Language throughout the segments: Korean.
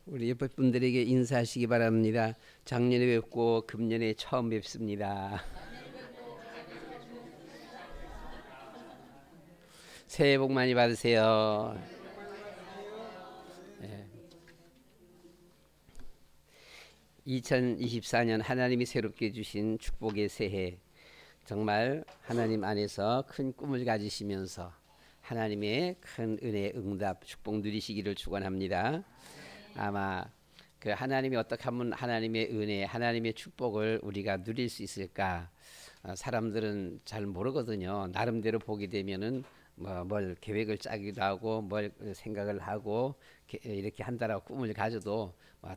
우리 옆에 분들에게 인사하시기 바랍니다. 작년에 뵙고 금년에 처음 뵙습니다. 새해 복 많이 받으세요. 네. 2024년 하나님이 새롭게 주신 축복의 새해, 정말 하나님 안에서 큰 꿈을 가지시면서 하나님의 큰 은혜, 응답, 축복 누리시기를 축원합니다. 아마 그 하나님이 어떻게 하면 하나님의 은혜, 하나님의 축복을 우리가 누릴 수 있을까? 사람들은 잘 모르거든요. 나름대로 보게 되면은 뭘 계획을 짜기도 하고 뭘 생각을 하고 이렇게 한다라고 꿈을 가져도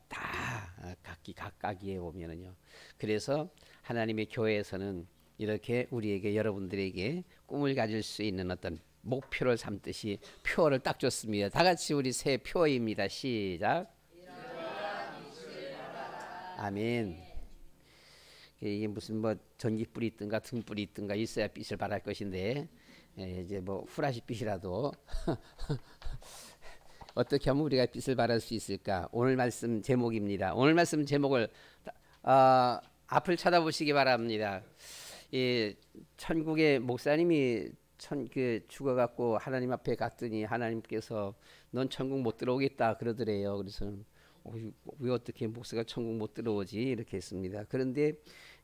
다 각기각각이에 보면은요. 그래서 하나님의 교회에서는 이렇게 우리에게, 여러분들에게 꿈을 가질 수 있는 어떤 목표를 삼듯이 표를 딱 줬습니다. 다 같이 우리 새 표입니다. 시작. 아멘. 이게 무슨 뭐 전기불이 있든가 등불이 있든가 있어야 빛을 발할 것인데, 이제 뭐 후라시 빛이라도 어떻게 하면 우리가 빛을 발할 수 있을까? 오늘 말씀 제목입니다. 오늘 말씀 제목을 앞을 쳐다보시기 바랍니다. 이 천국의 목사님이 죽어갖고 하나님 앞에 갔더니 하나님께서 넌 천국 못 들어오겠다 그러더래요. 그래서 왜 어떻게 목사가 천국 못 들어오지 이렇게 했습니다. 그런데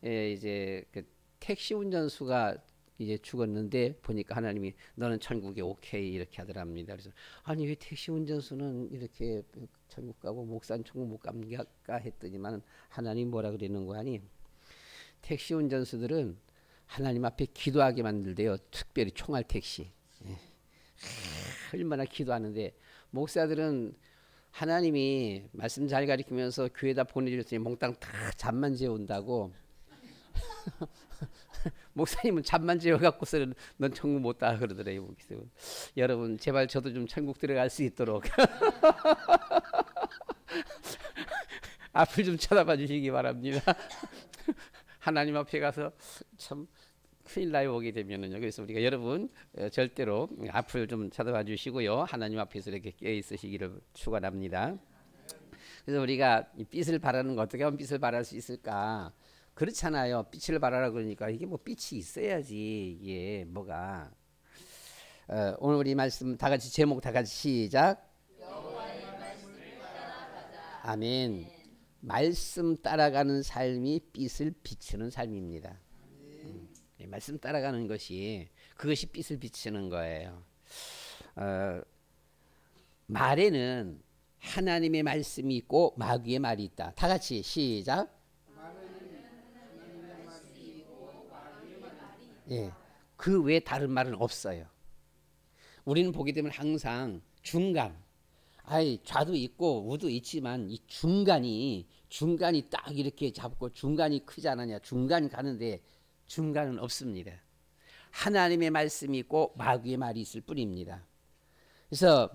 이제 그 택시 운전수가 이제 죽었는데 보니까 하나님이 너는 천국에 오케이 이렇게 하더랍니다. 그래서 아니 왜 택시 운전수는 이렇게 천국 가고 목사는 천국 못 갑니까 했더니만 하나님 뭐라 그러는 거 아니? 택시 운전수들은 하나님 앞에 기도하게 만들대요. 특별히 총알 택시. 얼마나 기도하는데, 목사들은 하나님이 말씀 잘 가르치면서 교회에다 보내줬더니 몽땅 다 잠만 재운다고. 목사님은 잠만 재워갖고서는 넌 천국 못 가 그러더래요. 여러분 제발 저도 좀 천국 들어갈 수 있도록 앞을 좀 쳐다봐 주시기 바랍니다. 하나님 앞에 가서 참 큰일 나요 오게 되면은요. 그래서 우리가 여러분 절대로 앞을 좀 쳐다봐 주시고요. 하나님 앞에서 이렇게 깨어 있으시기를 축원합니다. 그래서 우리가 이 빛을 발하는 거 어떻게 하면 빛을 발할 수 있을까? 그렇잖아요. 빛을 발하라 그러니까 이게 뭐 빛이 있어야지 이게 뭐가. 오늘 우리 말씀 다 같이 제목 다 같이 시작. 아멘. 말씀 따라가는 삶이 빛을 비추는 삶입니다. 말씀 따라가는 것이, 그것이 빛을 비추는 거예요. 말에는 하나님의 말씀이 있고 마귀의 말이 있다. 다 같이 시작. 예, 그 외에 다른 말은 없어요. 우리는 보게 되면 항상 중간, 좌도 있고 우도 있지만 이 중간이 딱 이렇게 잡고 중간이 크지 않느냐, 중간이 가는데 중간은 없습니다. 하나님의 말씀이 있고 마귀의 말이 있을 뿐입니다. 그래서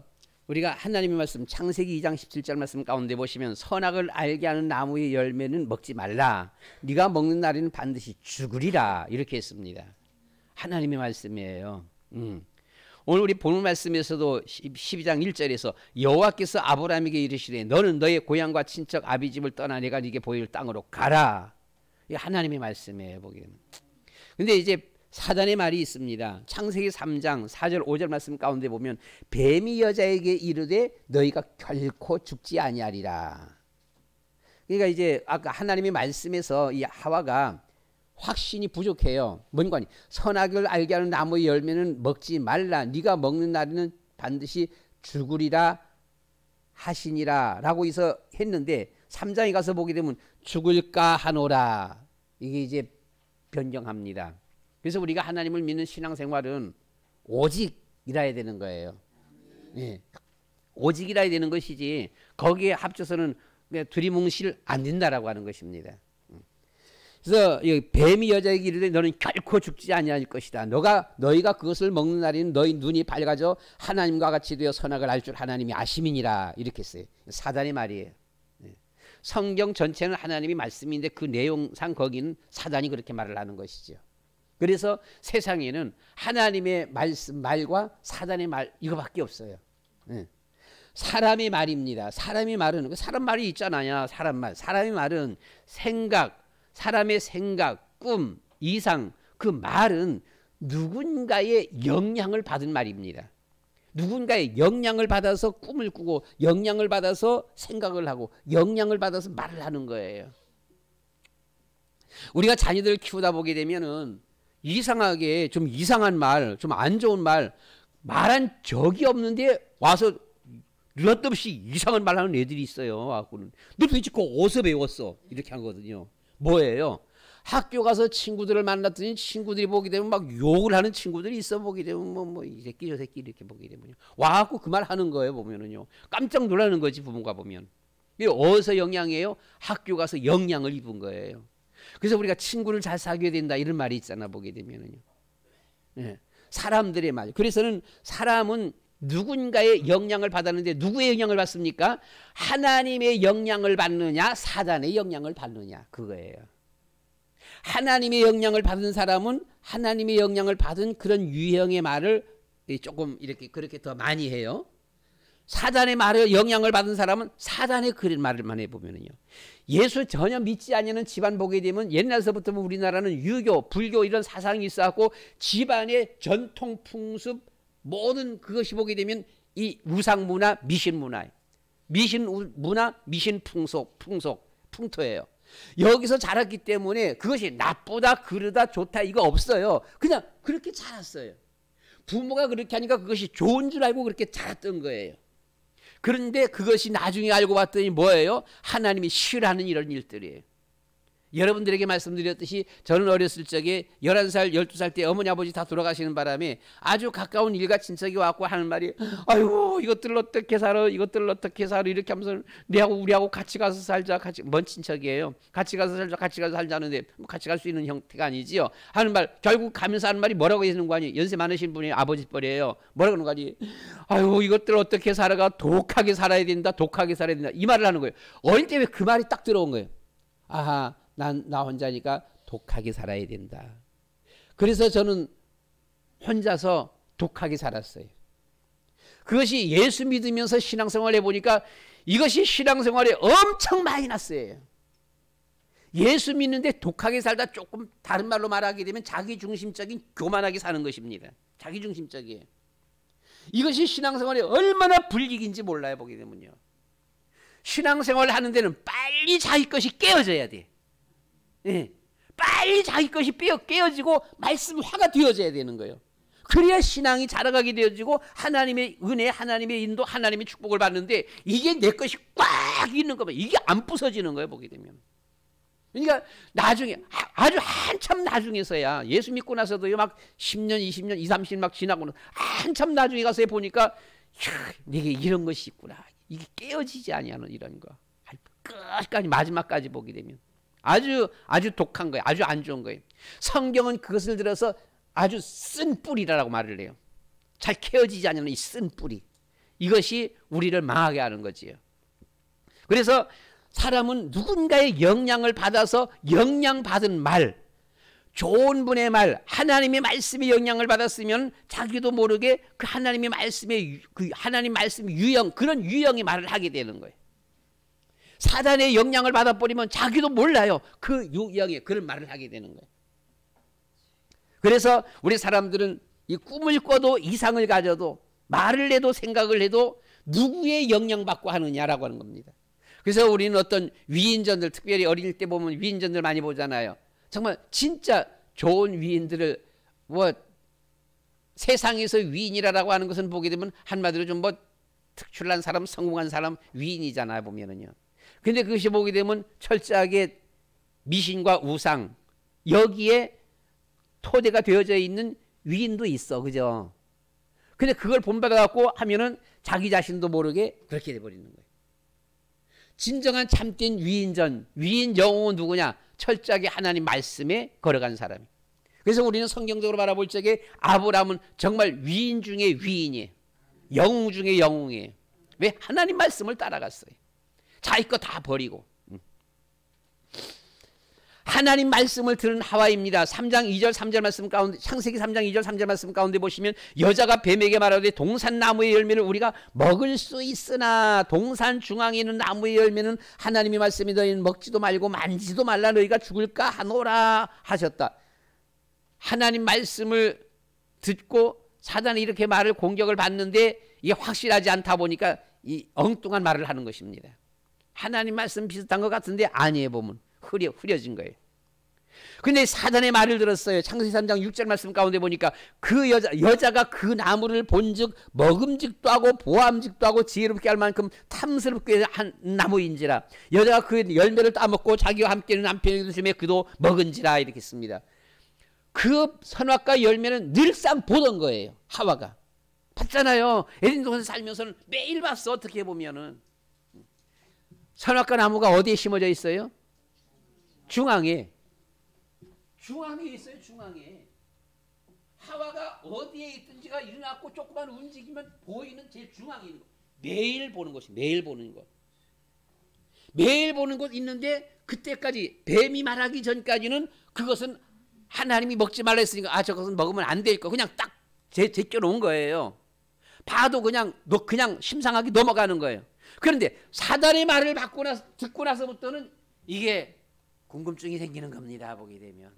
우리가 하나님의 말씀 창세기 2장 17절 말씀 가운데 보시면 선악을 알게 하는 나무의 열매는 먹지 말라. 네가 먹는 날에는 반드시 죽으리라 이렇게 했습니다. 하나님의 말씀이에요. 오늘 우리 본문 말씀에서도 12장 1절에서 여호와께서 아브라함에게 이르시되 너는 너의 고향과 친척 아비 집을 떠나 내가 네게 보일 땅으로 가라. 이게 하나님의 말씀이에요. 보기에는. 근데 이제 사단의 말이 있습니다. 창세기 3장 4절 5절 말씀 가운데 보면 뱀이 여자에게 이르되 너희가 결코 죽지 아니하리라. 그러니까 이제 아까 하나님의 말씀에서 이 하와가 확신이 부족해요. 뭔가 선악을 알게 하는 나무의 열매는 먹지 말라. 네가 먹는 날에는 반드시 죽으리라 하시니라 라고 해서 했는데 3장에 가서 보게 되면 죽을까 하노라. 이게 이제 변경합니다. 그래서 우리가 하나님을 믿는 신앙생활은 오직이라야 되는 거예요. 예. 오직이라야 되는 것이지 거기에 합쳐서는 두리뭉실 안 된다라고 하는 것입니다. 그래서 뱀이 여자에게 이르되 너는 결코 죽지 아니할 것이다. 너희가 그것을 먹는 날에는 너희 눈이 밝아져 하나님과 같이 되어 선악을 알 줄 하나님이 아심이니라 이렇게 했어요. 사단의 말이에요. 성경 전체는 하나님이 말씀인데 그 내용상 거기는 사단이 그렇게 말을 하는 것이죠. 그래서 세상에는 하나님의 말씀 말과 사단의 말 이거밖에 없어요. 사람의 말입니다. 사람의 말은 사람 말이 있잖아요. 사람 말. 사람의 말은 생각, 사람의 생각, 꿈, 이상 그 말은 누군가의 영향을 받은 말입니다. 누군가의 영향을 받아서 꿈을 꾸고 영향을 받아서 생각을 하고 영향을 받아서 말을 하는 거예요. 우리가 자녀들을 키우다 보게 되면은 이상하게 좀 이상한 말, 좀 안 좋은 말 말한 적이 없는데 와서 느닷없이 이상한 말 하는 애들이 있어요. 와서는 너 도대체 그거 어디서 배웠어? 이렇게 하거든요. 뭐예요? 학교 가서 친구들을 만났더니 친구들이 보게 되면 막 욕을 하는 친구들이 있어. 보게 되면 뭐 이 새끼 저 새끼 이렇게 보게 되면요. 와갖고 그 말 하는 거예요. 보면은요. 깜짝 놀라는 거지 부모가 보면. 이게 어디서 영향이에요? 학교 가서 영향을 입은 거예요. 그래서 우리가 친구를 잘 사귀어야 된다 이런 말이 있잖아. 보게 되면은요. 예. 사람들의 말. 그래서는 사람은 누군가의 영향을 받았는데 누구의 영향을 받습니까? 하나님의 영향을 받느냐 사단의 영향을 받느냐 그거예요. 하나님의 영향을 받은 사람은 하나님의 영향을 받은 그런 유형의 말을 조금 이렇게 그렇게 더 많이 해요. 사단의 말에 영향을 받은 사람은 사단의 그런 말을만 해보면요. 예수 전혀 믿지 않는 집안 보게 되면 옛날서부터 우리나라는 유교, 불교 이런 사상이 있어갖고 집안의 전통 풍습 모든 그것이 보게 되면 이 우상 문화, 미신 문화, 미신 문화, 미신 풍토예요. 여기서 자랐기 때문에 그것이 나쁘다, 그러다, 좋다 이거 없어요. 그냥 그렇게 자랐어요. 부모가 그렇게 하니까 그것이 좋은 줄 알고 그렇게 자랐던 거예요. 그런데 그것이 나중에 알고 봤더니 뭐예요? 하나님이 싫어하는 이런 일들이에요. 여러분들에게 말씀드렸듯이 저는 어렸을 적에 11살, 12살 때 어머니 아버지 다 돌아가시는 바람에 아주 가까운 일가 친척이 왔고 하는 말이 아이고 이것들을 어떻게 살아 이것들을 어떻게 살아 이렇게 하면서 내하고 우리하고 같이 가서 살자 같이 먼 친척이에요. 같이 가서 살자 같이 가서 살자는데 같이 갈 수 있는 형태가 아니지요. 하는 말 결국 가면서 하는 말이 뭐라고 하시는 거 아니에요. 연세 많으신 분이 아버지 뻘이에요. 뭐라고 하는 거 아니에요. 아이고 이것들 어떻게 살아가 독하게 살아야 된다 독하게 살아야 된다 이 말을 하는 거예요. 어릴 때 왜 그 말이 딱 들어온 거예요. 아하 나 혼자니까 독하게 살아야 된다. 그래서 저는 혼자서 독하게 살았어요. 그것이 예수 믿으면서 신앙생활을 해보니까 이것이 신앙생활에 엄청 마이너스예요. 예수 믿는데 독하게 살다 조금 다른 말로 말하게 되면 자기중심적인 교만하게 사는 것입니다. 자기중심적이에요. 이것이 신앙생활에 얼마나 불이익인지 몰라요. 보게 되면요. 신앙생활을 하는 데는 빨리 자기 것이 깨어져야 돼. 예, 빨리 자기 것이 깨어지고 말씀화가 되어져야 되는 거예요. 그래야 신앙이 자라가게 되어지고 하나님의 은혜, 하나님의 인도, 하나님의 축복을 받는데 이게 내 것이 꽉 있는 거면 이게 안 부서지는 거예요. 보게 되면. 그러니까 나중에 아주 한참 나중에서야 예수 믿고 나서도요 막 10년, 20년, 20, 30년 막 지나고는 한참 나중에 가서 보니까 내게 이런 것이 있구나. 이게 깨어지지 아니하는 이런 거. 끝까지 마지막까지 보게 되면. 아주 독한 거예요. 아주 안 좋은 거예요. 성경은 그것을 들어서 아주 쓴 뿌리라고 말을 해요. 잘 캐어지지 않는 이 쓴 뿌리. 이것이 우리를 망하게 하는 거지요. 그래서 사람은 누군가의 영향을 받아서 영향받은 말, 좋은 분의 말, 하나님의 말씀에 영향을 받았으면 자기도 모르게 그 하나님의 말씀의 그 하나님 말씀 유형 그런 유형의 말을 하게 되는 거예요. 사단의 영향을 받아버리면 자기도 몰라요. 그 유형의 그런 말을 하게 되는 거예요. 그래서 우리 사람들은 이 꿈을 꿔도 이상을 가져도 말을 해도 생각을 해도 누구의 영향받고 하느냐라고 하는 겁니다. 그래서 우리는 어떤 위인전들 특별히 어릴 때 보면 위인전들 많이 보잖아요. 정말 진짜 좋은 위인들을 뭐 세상에서 위인이라고 하는 것은 보게 되면 한마디로 좀 뭐 특출난 사람 성공한 사람 위인이잖아요. 보면은요. 근데 그것이 보게 되면 철저하게 미신과 우상 여기에 토대가 되어져 있는 위인도 있어. 그죠? 근데 그걸 본받아 갖고 하면은 자기 자신도 모르게 그렇게 돼버리는 거예요. 진정한 참된 위인전, 위인 영웅은 누구냐? 철저하게 하나님 말씀에 걸어간 사람이. 그래서 우리는 성경적으로 바라볼 적에 아브라함은 정말 위인 중에 위인이에요. 영웅 중에 영웅이에요. 왜? 하나님 말씀을 따라갔어요. 자기 거 다 버리고. 하나님 말씀을 들은 하와입니다. 3장 2절 3절 말씀 가운데, 창세기 3장 2절 3절 말씀 가운데 보시면 여자가 뱀에게 말하되 동산 나무의 열매를 우리가 먹을 수 있으나 동산 중앙에 있는 나무의 열매는 하나님의 말씀이 너희는 먹지도 말고 만지도 말라 너희가 죽을까 하노라 하셨다. 하나님 말씀을 듣고 사단이 이렇게 말을 공격을 받는데 이게 확실하지 않다 보니까 이 엉뚱한 말을 하는 것입니다. 하나님 말씀 비슷한 것 같은데 아니에요. 보면 흐려진 거예요. 근데 사단의 말을 들었어요. 창세기 3장 6절 말씀 가운데 보니까 그 여자가 그 나무를 본즉 먹음직도 하고 보암직도 하고 지혜롭게 할 만큼 탐스럽게 한 나무인지라 여자가 그 열매를 따먹고 자기와 함께 있는 남편에게 주심에 그도 먹은지라 이렇게 씁니다. 그 선악과 열매는 늘상 보던 거예요. 하와가 봤잖아요. 에덴 동산에 살면서는 매일 봤어. 어떻게 보면은 선악과 나무가 어디에 심어져 있어요? 중앙에 있어요. 중앙에. 하와가 어디에 있든지가 일어났고 조금만 움직이면 보이는 제일 중앙에 있는 거. 매일 보는 것이 매일 보는 것. 매일 보는 것 있는데 그때까지 뱀이 말하기 전까지는 그것은 하나님이 먹지 말라 했으니까 저것은 먹으면 안 될 거 그냥 딱 제껴 놓은 거예요. 봐도 그냥 심상하게 넘어가는 거예요. 그런데 사단의 말을 듣고 나서부터는 이게 궁금증이 생기는 겁니다. 보게 되면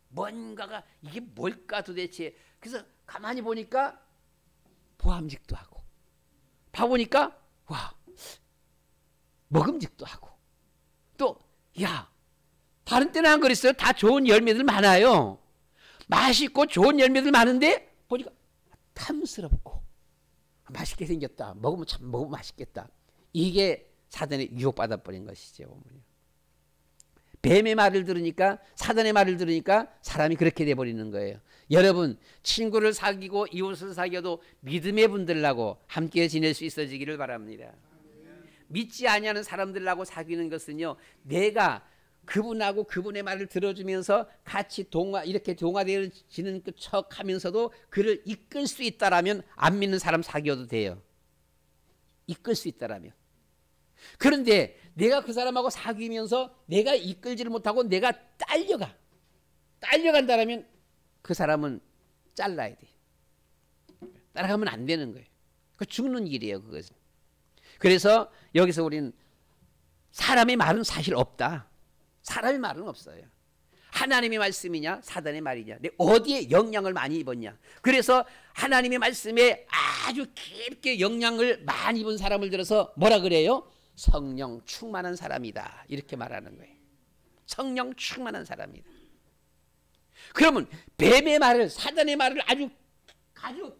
뭔가가 이게 뭘까 도대체. 그래서 가만히 보니까 보암직도 하고 봐보니까 와 먹음직도 하고 또 다른 때는 안 그랬어요. 다 좋은 열매들 많아요. 맛있고 좋은 열매들 많은데 보니까 탐스럽고 맛있게 생겼다. 먹으면 맛있겠다. 이게 사단에 유혹받아 버린 것이죠. 뱀의 말을 들으니까 사단의 말을 들으니까 사람이 그렇게 돼버리는 거예요. 여러분 친구를 사귀고 이웃을 사귀어도 믿음의 분들하고 함께 지낼 수 있어지기를 바랍니다. 믿지 아니하는 사람들하고 사귀는 것은요 내가 그분하고 그분의 말을 들어주면서 같이 이렇게 동화되어지는 척하면서도 그를 이끌 수 있다라면 안 믿는 사람 사귀어도 돼요. 이끌 수 있다라면. 그런데 내가 그 사람하고 사귀면서 내가 이끌지를 못하고 내가 딸려간다라면 그 사람은 잘라야 돼. 따라가면 안 되는 거예요. 그 죽는 길이에요. 그것은. 그래서 여기서 우리는 사람의 말은 사실 없다. 사람의 말은 없어요. 하나님의 말씀이냐 사단의 말이냐 어디에 영향을 많이 입었냐. 그래서 하나님의 말씀에 아주 깊게 영향을 많이 입은 사람을 들어서 뭐라 그래요? 성령 충만한 사람이다 이렇게 말하는 거예요. 성령 충만한 사람이다. 그러면 뱀의 말을 사단의 말을 아주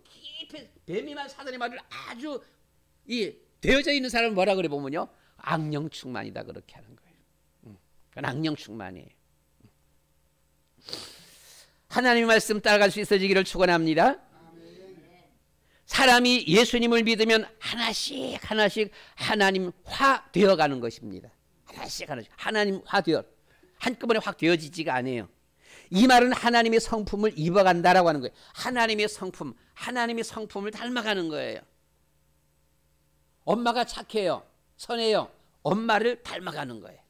깊이 뱀의 말 사단의 말을 아주 되어져 있는 사람을 뭐라 그래 보면요 악령 충만이다 그렇게 하는 거예요. 그건 악령 충만이에요. 하나님의 말씀 따라갈 수 있어지기를 축원합니다. 사람이 예수님을 믿으면 하나씩 하나님화 되어가는 것입니다. 하나씩 하나님화 되어 한꺼번에 확 되어지지가 않아요. 이 말은 하나님의 성품을 입어간다라고 하는 거예요. 하나님의 성품을 닮아가는 거예요. 엄마가 착해요. 선해요. 엄마를 닮아가는 거예요.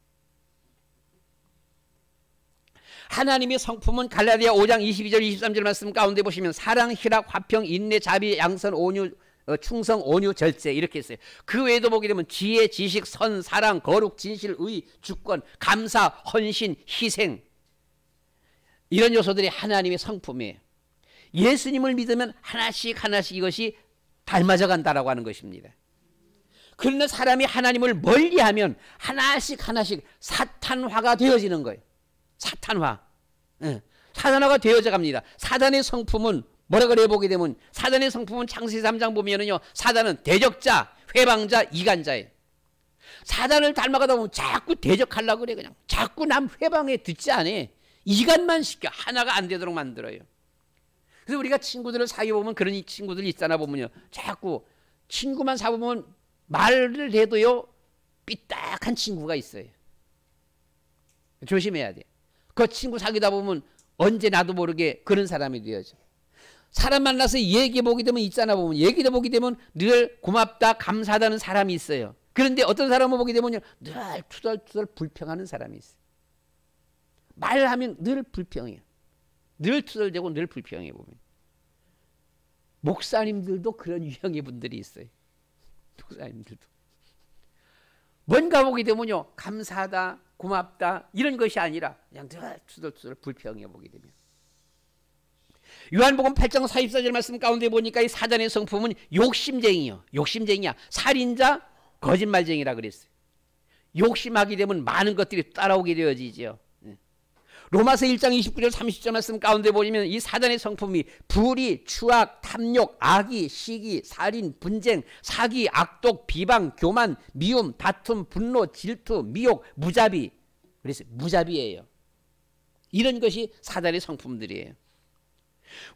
하나님의 성품은 갈라디아 5장 22절 23절 말씀 가운데 보시면 사랑, 희락, 화평, 인내, 자비, 양선, 온유, 충성, 온유, 절제 이렇게 있어요. 그 외에도 보게 되면 지혜, 지식, 선, 사랑, 거룩, 진실, 의, 주권, 감사, 헌신, 희생 이런 요소들이 하나님의 성품이에요. 예수님을 믿으면 하나씩 이것이 닮아져 간다라고 하는 것입니다. 그러나 사람이 하나님을 멀리하면 하나씩 사탄화가 되어지는 거예요. 사탄화가 되어져 갑니다. 사단의 성품은 뭐라 그래 보게 되면 사단의 성품은 창세기 3장 보면은요 사단은 대적자, 회방자, 이간자예요. 사단을 닮아가다 보면 자꾸 대적하려고 그래. 그냥 자꾸 남 회방에 듣지 않아. 이간만 시켜. 하나가 안 되도록 만들어요. 그래서 우리가 친구들을 사귀어보면 그런 친구들 있잖아 보면요 자꾸 친구만 사보면 말을 해도요 삐딱한 친구가 있어요. 조심해야 돼. 그 친구 사귀다 보면 언제 나도 모르게 그런 사람이 되어져. 사람 만나서 얘기해 보게 되면 있잖아 보면 얘기해 보게 되면 늘 고맙다 감사하다는 사람이 있어요. 그런데 어떤 사람을 보게 되면 늘 투덜투덜 불평하는 사람이 있어요. 말하면 늘 불평해요. 늘 투덜대고 늘 불평해 보면. 목사님들도 그런 유형의 분들이 있어요. 목사님들도. 뭔가 보게 되면요, 감사하다, 고맙다 이런 것이 아니라 그냥 늘 투덜투덜 불평해 보게 되면. 요한복음 8장 44절 말씀 가운데 보니까 이 사단의 성품은 욕심쟁이요. 욕심쟁이야. 살인자, 거짓말쟁이라 그랬어요. 욕심하게 되면 많은 것들이 따라오게 되어지죠. 로마서 1장 29절 30절 말씀 가운데 보시면 이 사단의 성품이 불의, 추악, 탐욕, 악의, 시기, 살인, 분쟁, 사기, 악독, 비방, 교만, 미움, 다툼, 분노, 질투, 미혹, 무자비. 그래서 무자비예요. 이런 것이 사단의 성품들이에요.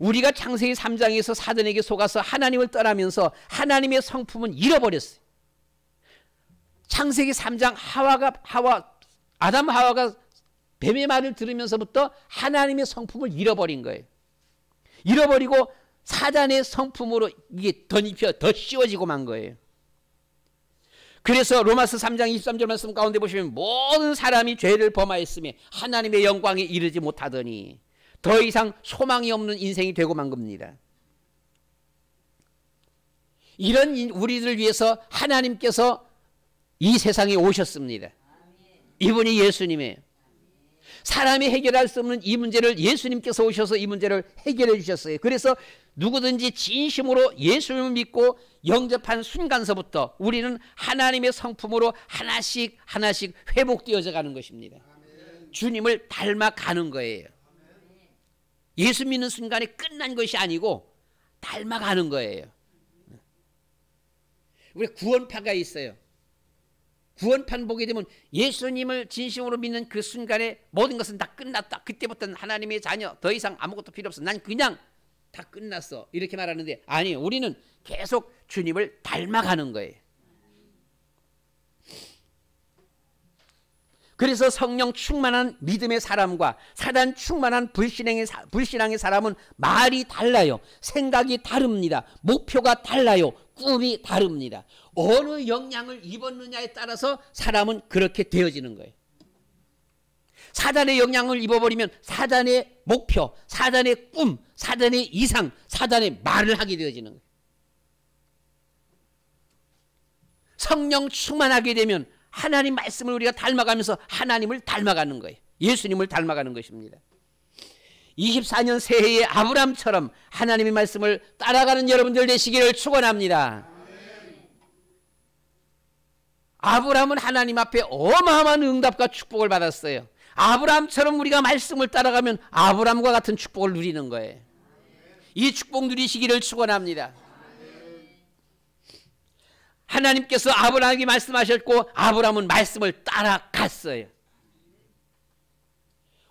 우리가 창세기 3장에서 사단에게 속아서 하나님을 떠나면서 하나님의 성품은 잃어버렸어요. 창세기 3장 아담 하와가 뱀의 말을 들으면서부터 하나님의 성품을 잃어버린 거예요. 잃어버리고 사단의 성품으로 이게 더 씌워지고 만 거예요. 그래서 로마서 3장 23절 말씀 가운데 보시면 모든 사람이 죄를 범하였으며 하나님의 영광에 이르지 못하더니 더 이상 소망이 없는 인생이 되고 만 겁니다. 이런 우리들을 위해서 하나님께서 이 세상에 오셨습니다. 이분이 예수님이에요. 사람이 해결할 수 없는 이 문제를 예수님께서 오셔서 이 문제를 해결해 주셨어요. 그래서 누구든지 진심으로 예수님을 믿고 영접한 순간서부터 우리는 하나님의 성품으로 하나씩 하나씩 회복되어져 가는 것입니다. 주님을 닮아가는 거예요. 예수 믿는 순간에 끝난 것이 아니고 닮아가는 거예요. 우리 구원파가 있어요. 구원판 보게 되면 예수님을 진심으로 믿는 그 순간에 모든 것은 다 끝났다. 그때부터는 하나님의 자녀, 더 이상 아무것도 필요 없어. 난 그냥 다 끝났어. 이렇게 말하는데 아니에요. 우리는 계속 주님을 닮아가는 거예요. 그래서 성령 충만한 믿음의 사람과 사단 충만한 불신앙의 사람은 말이 달라요. 생각이 다릅니다. 목표가 달라요. 꿈이 다릅니다. 어느 영향을 입었느냐에 따라서 사람은 그렇게 되어지는 거예요. 사단의 영향을 입어버리면 사단의 목표, 사단의 꿈, 사단의 이상, 사단의 말을 하게 되어지는 거예요. 성령 충만하게 되면 하나님 말씀을 우리가 닮아가면서 하나님을 닮아가는 거예요. 예수님을 닮아가는 것입니다. 24년 새해에 아브람처럼 하나님의 말씀을 따라가는 여러분들 되시기를 축원합니다. 아브람은 하나님 앞에 어마어마한 응답과 축복을 받았어요. 아브람처럼 우리가 말씀을 따라가면 아브람과 같은 축복을 누리는 거예요. 이 축복 누리시기를 축원합니다. 하나님께서 아브람에게 말씀하셨고 아브람은 말씀을 따라갔어요.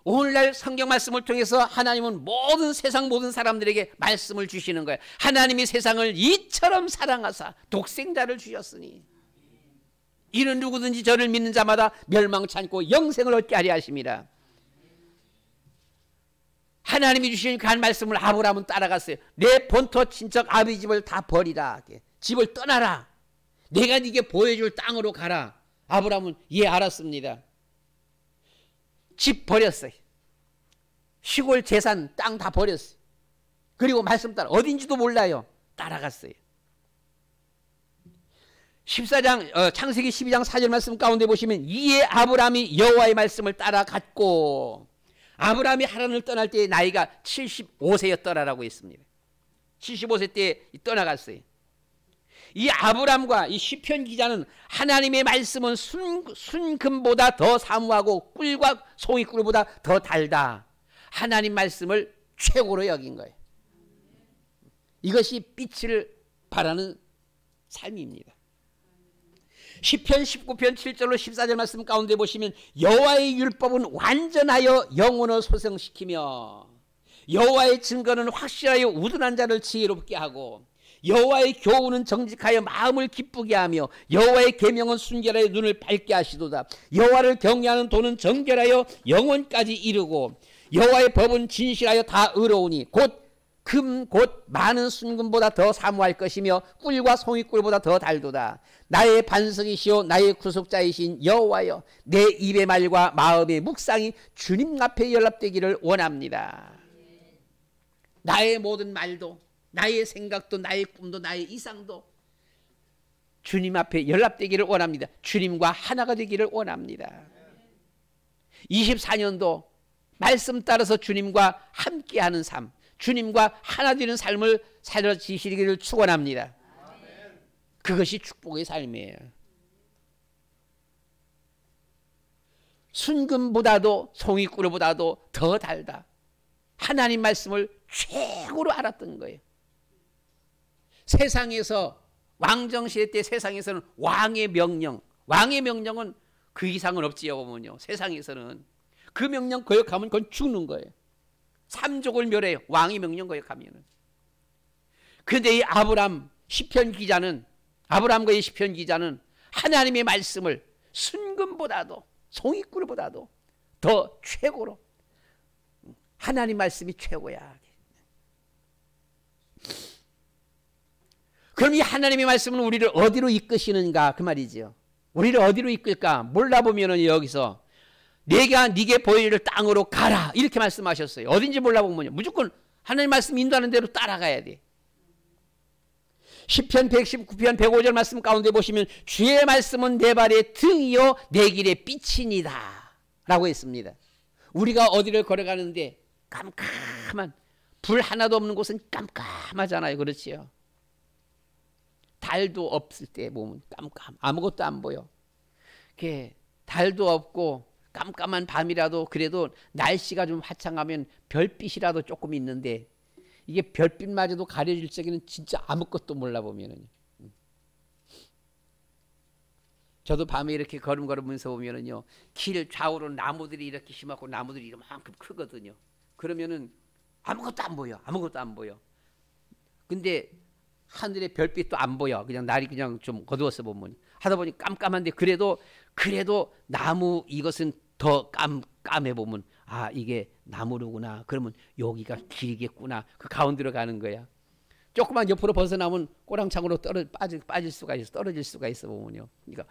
오늘날 성경 말씀을 통해서 하나님은 세상 모든 사람들에게 말씀을 주시는 거예요. 하나님이 세상을 이처럼 사랑하사 독생자를 주셨으니 이는 누구든지 저를 믿는 자마다 멸망치 않고 영생을 얻게 하려 하심이라. 하나님이 주신 그 한 말씀을 아브람은 따라갔어요. 내 본토 친척 아비 집을 다 버리라. 집을 떠나라. 내가 네게 보여줄 땅으로 가라. 아브람은 예 알았습니다. 집 버렸어요. 시골 재산 땅 다 버렸어요. 그리고 말씀 따라 어딘지도 몰라요. 따라갔어요. 14장 창세기 12장 4절 말씀 가운데 보시면 이에 아브람이 여호와의 말씀을 따라갔고 아브람이 하란을 떠날 때의 나이가 75세였더라라고 했습니다. 75세 때 떠나갔어요. 이 아브람과 이 시편 기자는 하나님의 말씀은 순금보다 더 사무하고 꿀과 송이꿀보다 더 달다. 하나님 말씀을 최고로 여긴 거예요. 이것이 빛을 발하는 삶입니다. 시편 19편 7절로 14절 말씀 가운데 보시면 여호와의 율법은 완전하여 영혼을 소생시키며 여호와의 증거는 확실하여 우둔한 자를 지혜롭게 하고 여호와의 교훈은 정직하여 마음을 기쁘게 하며 여호와의 계명은 순결하여 눈을 밝게 하시도다. 여호와를 경외하는 도는 정결하여 영혼까지 이르고 여호와의 법은 진실하여 다 의로우니 곧 금 곧 많은 순금보다 더 사모할 것이며 꿀과 송이꿀보다 더 달도다. 나의 반석이시오 나의 구속자이신 여호와여, 내 입의 말과 마음의 묵상이 주님 앞에 연락되기를 원합니다. 나의 모든 말도, 나의 생각도, 나의 꿈도, 나의 이상도 주님 앞에 연락되기를 원합니다. 주님과 하나가 되기를 원합니다. 24년도 말씀 따라서 주님과 함께하는 삶, 주님과 하나 되는 삶을 살아지시기를 축원합니다. 그것이 축복의 삶이에요. 순금보다도 송이꿀보다도 더 달다. 하나님 말씀을 최고로 알았던 거예요. 세상에서 왕정시대 때 세상에서는 왕의 명령은 그 이상은 없지요. 보면요, 세상에서는 그 명령 거역하면 그건 죽는 거예요. 삼족을 멸해요, 왕의 명령 거역하면은. 그런데 이 아브라함과의 시편 기자는 하나님의 말씀을 순금보다도 송이꿀보다도 더 최고로, 하나님 말씀이 최고야. 그럼 이 하나님의 말씀은 우리를 어디로 이끄시는가 그 말이지요. 우리를 어디로 이끌까 몰라보면은 여기서 내가 네게 보이를 땅으로 가라 이렇게 말씀하셨어요. 어딘지 몰라보면 무조건 하나님 말씀 인도하는 대로 따라가야 돼. 시편 119편 105절 말씀 가운데 보시면 주의 말씀은 내 발의 등이요 내 길의 빛이니다 라고 했습니다. 우리가 어디를 걸어가는데 깜깜한, 불 하나도 없는 곳은 깜깜하잖아요. 그렇지요. 달도 없을 때 보면 아무것도 안 보여. 달도 없고 깜깜한 밤이라도 그래도 날씨가 좀 화창하면 별빛이라도 조금 있는데, 이게 별빛마저도 가려질 적에는 진짜 아무것도 몰라 보면은. 저도 밤에 이렇게 걸으면서 보면은요, 길 좌우로 나무들이 이렇게 심하고 나무들이 이만큼 크거든요. 그러면은 아무것도 안 보여. 근데 하늘에 별빛도 안 보여. 그냥 날이 그냥 좀 어두워서 보면 하다 보니 깜깜한데 그래도 나무 이것은 더 깜깜해 보면 아 이게 나무로구나. 그러면 여기가 길이겠구나. 그 가운데로 가는 거야. 조금만 옆으로 벗어나면 꼬랑창으로 빠질 수가 있어. 떨어질 수가 있어 보면요. 그러니까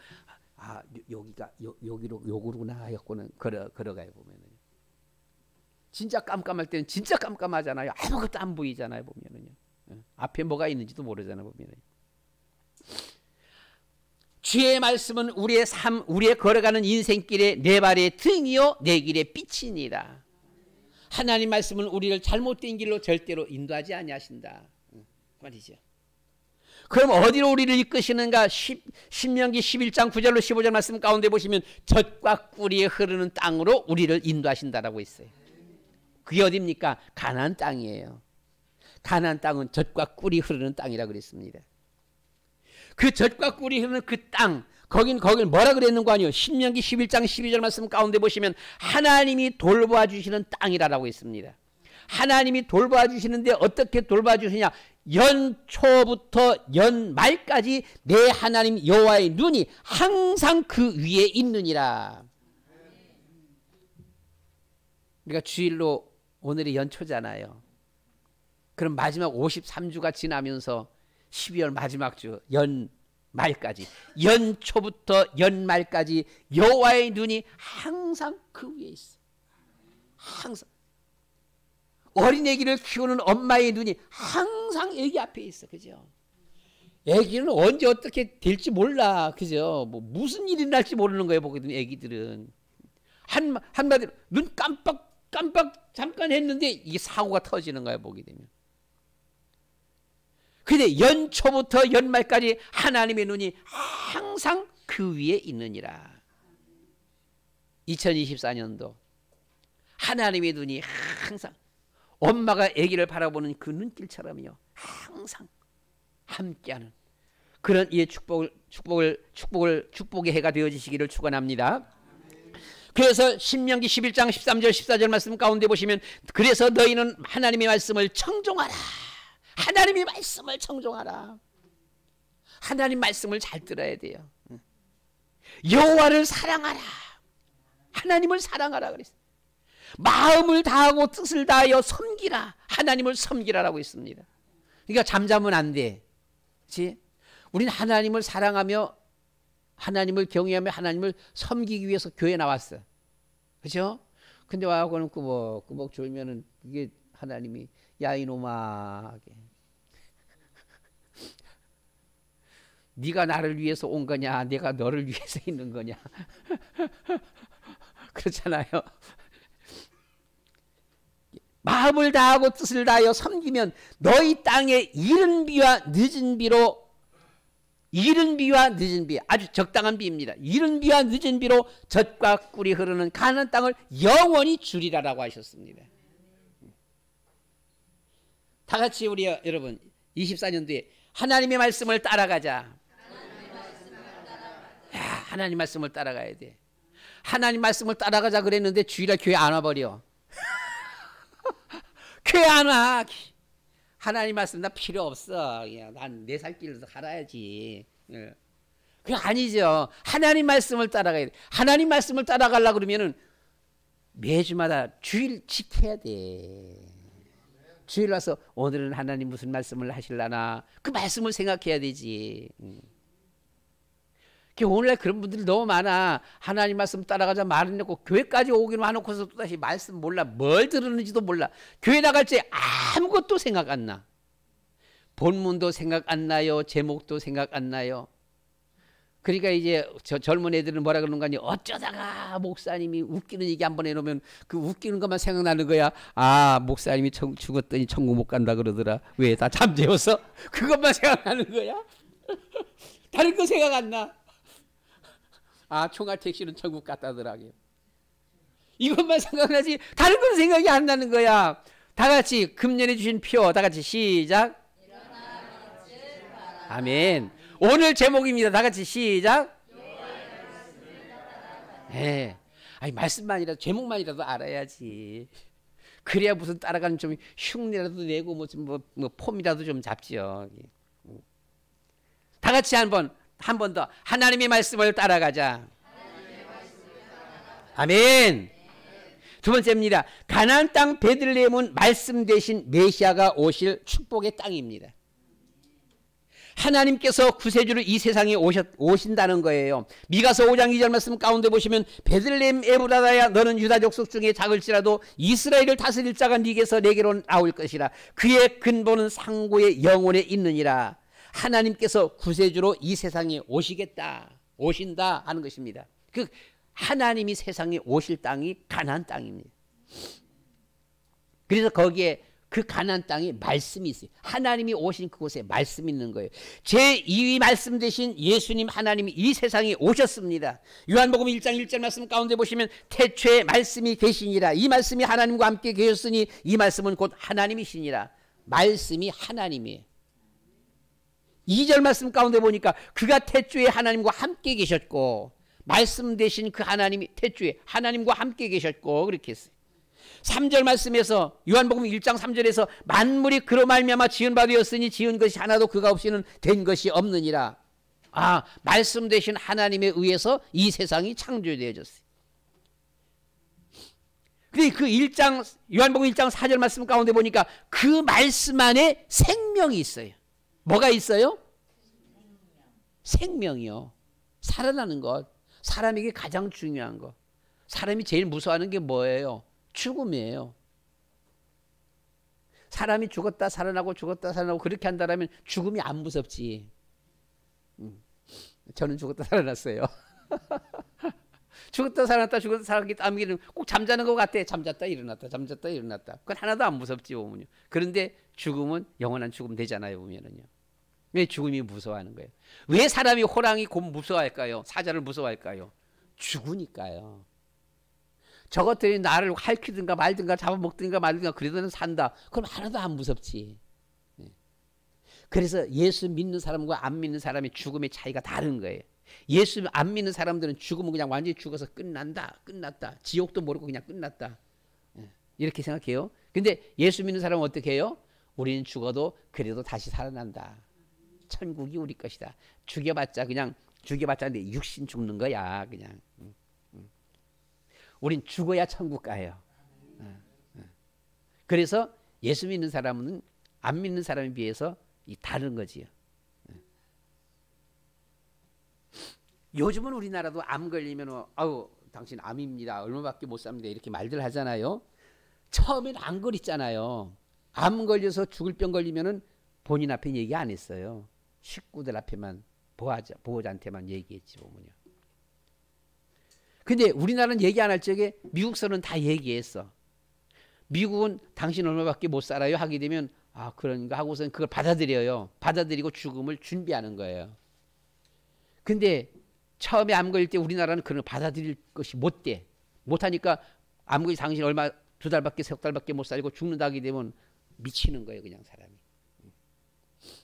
아 여기가 요구로구나 하였고는 걸어가요 보면은. 진짜 깜깜할 때는 진짜 깜깜하잖아요. 아무것도 안 보이잖아요 보면은요. 앞에 뭐가 있는지도 모르잖아요 보면은. 주의 말씀은 우리의 삶, 우리의 걸어가는 인생길에 내 발의 등이요 내 길의 빛이니라. 하나님 말씀은 우리를 잘못된 길로 절대로 인도하지 아니하신다 말이죠. 그럼 어디로 우리를 이끄시는가? 신명기 11장 9절로 15절 말씀 가운데 보시면 젖과 꿀이 흐르는 땅으로 우리를 인도하신다라고 있어요. 그게 어디입니까? 가나안 땅이에요. 가나안 땅은 젖과 꿀이 흐르는 땅이라고 그랬습니다. 그 젖과 꿀이 흐르는 그 땅, 거긴 뭐라 그랬는 거 아니에요? 신명기 11장 12절 말씀 가운데 보시면 하나님이 돌봐 주시는 땅이라고 했습니다. 하나님이 돌봐 주시는데 어떻게 돌봐 주시냐? 연초부터 연말까지 내 하나님 여호와의 눈이 항상 그 위에 있느니라. 우리가 주일로 오늘이 연초잖아요. 그럼 마지막 53주가 지나면서 12월 마지막 주 연말까지, 연초부터 연말까지 여호와의 눈이 항상 그 위에 있어. 항상. 어린 아기를 키우는 엄마의 눈이 항상 아기 앞에 있어. 그죠? 아기는 언제 어떻게 될지 몰라. 그죠? 뭐 무슨 일이 날지 모르는 거예요. 보거든 아기들은. 한마디로 눈 깜빡 잠깐 했는데 이게 사고가 터지는 거야. 보게 되면. 근데 연초부터 연말까지 하나님의 눈이 항상 그 위에 있느니라. 2024년도 하나님의 눈이 항상 엄마가 아기를 바라보는 그 눈길처럼요 항상 함께하는 그런 이의 축복의 해가 되어지시기를 축원합니다. 그래서 신명기 11장 13절 14절 말씀 가운데 보시면 그래서 너희는 하나님의 말씀을 청종하라. 하나님의 말씀을 청종하라. 하나님 말씀을 잘 들어야 돼요. 여호와를 사랑하라. 하나님을 사랑하라 그랬어요. 마음을 다하고 뜻을 다하여 섬기라. 하나님을 섬기라라고 했습니다. 그러니까 잠자면 안 돼. 그렇지? 우리는 하나님을 사랑하며 하나님을 경외하며 하나님을 섬기기 위해서 교회에 나왔어. 그렇죠? 근데 와갖고는 꾸벅꾸벅 졸면은 이게 하나님이 야 이놈아 네가 나를 위해서 온 거냐 내가 너를 위해서 있는 거냐 그렇잖아요. 마음을 다하고 뜻을 다하여 섬기면 너희 땅에 이른 비와 늦은 비로 아주 적당한 비입니다. 이른 비와 늦은 비로 젖과 꿀이 흐르는 가나안 땅을 영원히 주리라라고 하셨습니다. 다 같이 우리 여러분 24년도에 하나님의 말씀을 따라가자. 하나님 말씀을 따라가야 돼. 하나님 말씀을 따라가자 그랬는데 주일날 교회 안 와버려. 교회 안 와. 하나님 말씀 나 필요 없어. 난 내 살 길을 살아야지. 그게 아니죠. 하나님 말씀을 따라가야 돼. 하나님 말씀을 따라가려고 그러면은 매주마다 주일 지켜야 돼. 주일 와서 오늘은 하나님 무슨 말씀을 하실라나 그 말씀을 생각해야 되지. 오늘날 그런 분들이 너무 많아. 하나님 말씀 따라가자 말은 했고 교회까지 오기만 해놓고서 또다시 말씀 몰라. 뭘 들었는지도 몰라. 교회 나갈 때 아무것도 생각 안 나. 본문도 생각 안 나요. 제목도 생각 안 나요. 그러니까 이제 저 젊은 애들은 뭐라 그러는 거니 어쩌다가 목사님이 웃기는 얘기 한번 해놓으면 그 웃기는 것만 생각나는 거야. 아 목사님이 죽었더니 천국 못 간다 그러더라. 왜? 다 잠재워서? 그것만 생각나는 거야. 다른 거 생각 안 나. 아 총알 택시는 천국 갔다더라고요. 이것만 생각나지 다른 건 생각이 안 나는 거야. 다 같이 금년에 주신 표 다 같이 시작. 아멘. 오늘 제목입니다. 다 같이 시작. 네. 아니 말씀만이라도 제목만이라도 알아야지. 그래야 무슨 따라가는 좀 흉내라도 내고 뭐 폼이라도 좀 잡지요. 다 같이 한 번 더 하나님의 말씀을 따라가자. 아멘. 두 번째입니다. 가나안 땅 베들레헴은 말씀 대신 메시아가 오실 축복의 땅입니다. 하나님께서 구세주로 이 세상에 오신다는 거예요. 미가서 5장 2절 말씀 가운데 보시면 베들레헴 에브라다야 너는 유다 족속 중에 작을지라도 이스라엘을 다스릴 자가 네게서 내게로 나올 것이라. 그의 근본은 상고의 영혼에 있느니라. 하나님께서 구세주로 이 세상에 오신다 하는 것입니다. 그 하나님이 세상에 오실 땅이 가나안 땅입니다. 그래서 거기에 그 가나안 땅에 말씀이 있어요. 하나님이 오신 그곳에 말씀이 있는 거예요. 제2위 말씀 대신 예수님 하나님이 이 세상에 오셨습니다. 요한복음 1장 1절 말씀 가운데 보시면 태초에 말씀이 계시니라. 이 말씀이 하나님과 함께 계셨으니 이 말씀은 곧 하나님이시니라. 말씀이 하나님이에요. 2절 말씀 가운데 보니까 그가 태초에 하나님과 함께 계셨고 말씀 대신 그 하나님이 태초에 하나님과 함께 계셨고 그렇게 했어요. 3절 말씀에서 요한복음 1장 3절에서 만물이 그로 말미암아 지은 바 되었으니 지은 것이 하나도 그가 없이는 된 것이 없느니라. 아 말씀 대신 하나님에 의해서 이 세상이 창조되어졌어요. 근데 그 1장 요한복음 1장 4절 말씀 가운데 보니까 그 말씀 안에 생명이 있어요. 뭐가 있어요? 생명이요. 살아나는 것. 사람에게 가장 중요한 것. 사람이 제일 무서워하는 게 뭐예요? 죽음이에요. 사람이 죽었다 살아나고 죽었다 살아나고 그렇게 한다면 죽음이 안 무섭지. 저는 죽었다 살아났어요. 죽었다 살아났다 죽었다 살아났기 때문에 꼭 잠자는 것 같아. 잠잤다 일어났다 잠잤다 일어났다. 그건 하나도 안 무섭지 보면요. 그런데 죽음은 영원한 죽음 되잖아요 보면은요. 왜 죽음이 무서워하는 거예요? 왜 사람이 호랑이 곰 무서워할까요? 사자를 무서워할까요? 죽으니까요. 저것들이 나를 핥히든가 말든가 잡아먹든가 말든가 그러더니 산다. 그럼 하나도 안 무섭지. 그래서 예수 믿는 사람과 안 믿는 사람의 죽음의 차이가 다른 거예요. 예수 안 믿는 사람들은 죽으면 그냥 완전히 죽어서 끝났다. 지옥도 모르고 그냥 끝났다. 이렇게 생각해요. 근데 예수 믿는 사람은 어떻게 해요? 우리는 죽어도 그래도 다시 살아난다. 천국이 우리 것이다. 죽여봤자 내 육신 죽는 거야 그냥. 우린 죽어야 천국 가요. 그래서 예수 믿는 사람은 안 믿는 사람에 비해서 다른 거지요. 요즘은 우리나라도 암 걸리면 아우 당신 암입니다. 얼마밖에 못 삽니다. 이렇게 말들 하잖아요. 처음엔 안 그랬잖아요. 암 걸려서 죽을 병 걸리면은 본인 앞에 얘기 안 했어요. 식구들 앞에만 보호자한테만 얘기했지 보면요. 근데 우리나라는 얘기 안 할 적에 미국서는 다 얘기했어. 미국은 당신 얼마밖에 못 살아요 하게 되면 아 그런가 하고선 그걸 받아들여요. 받아들이고 죽음을 준비하는 거예요. 근데 처음에 암 걸릴 때 우리나라는 그런 걸 받아들일 것이 못 돼. 못하니까 암 걸리 당신 얼마 2달밖에 3달밖에 못 살고 죽는다 하게 되면 미치는 거예요 그냥 사람이.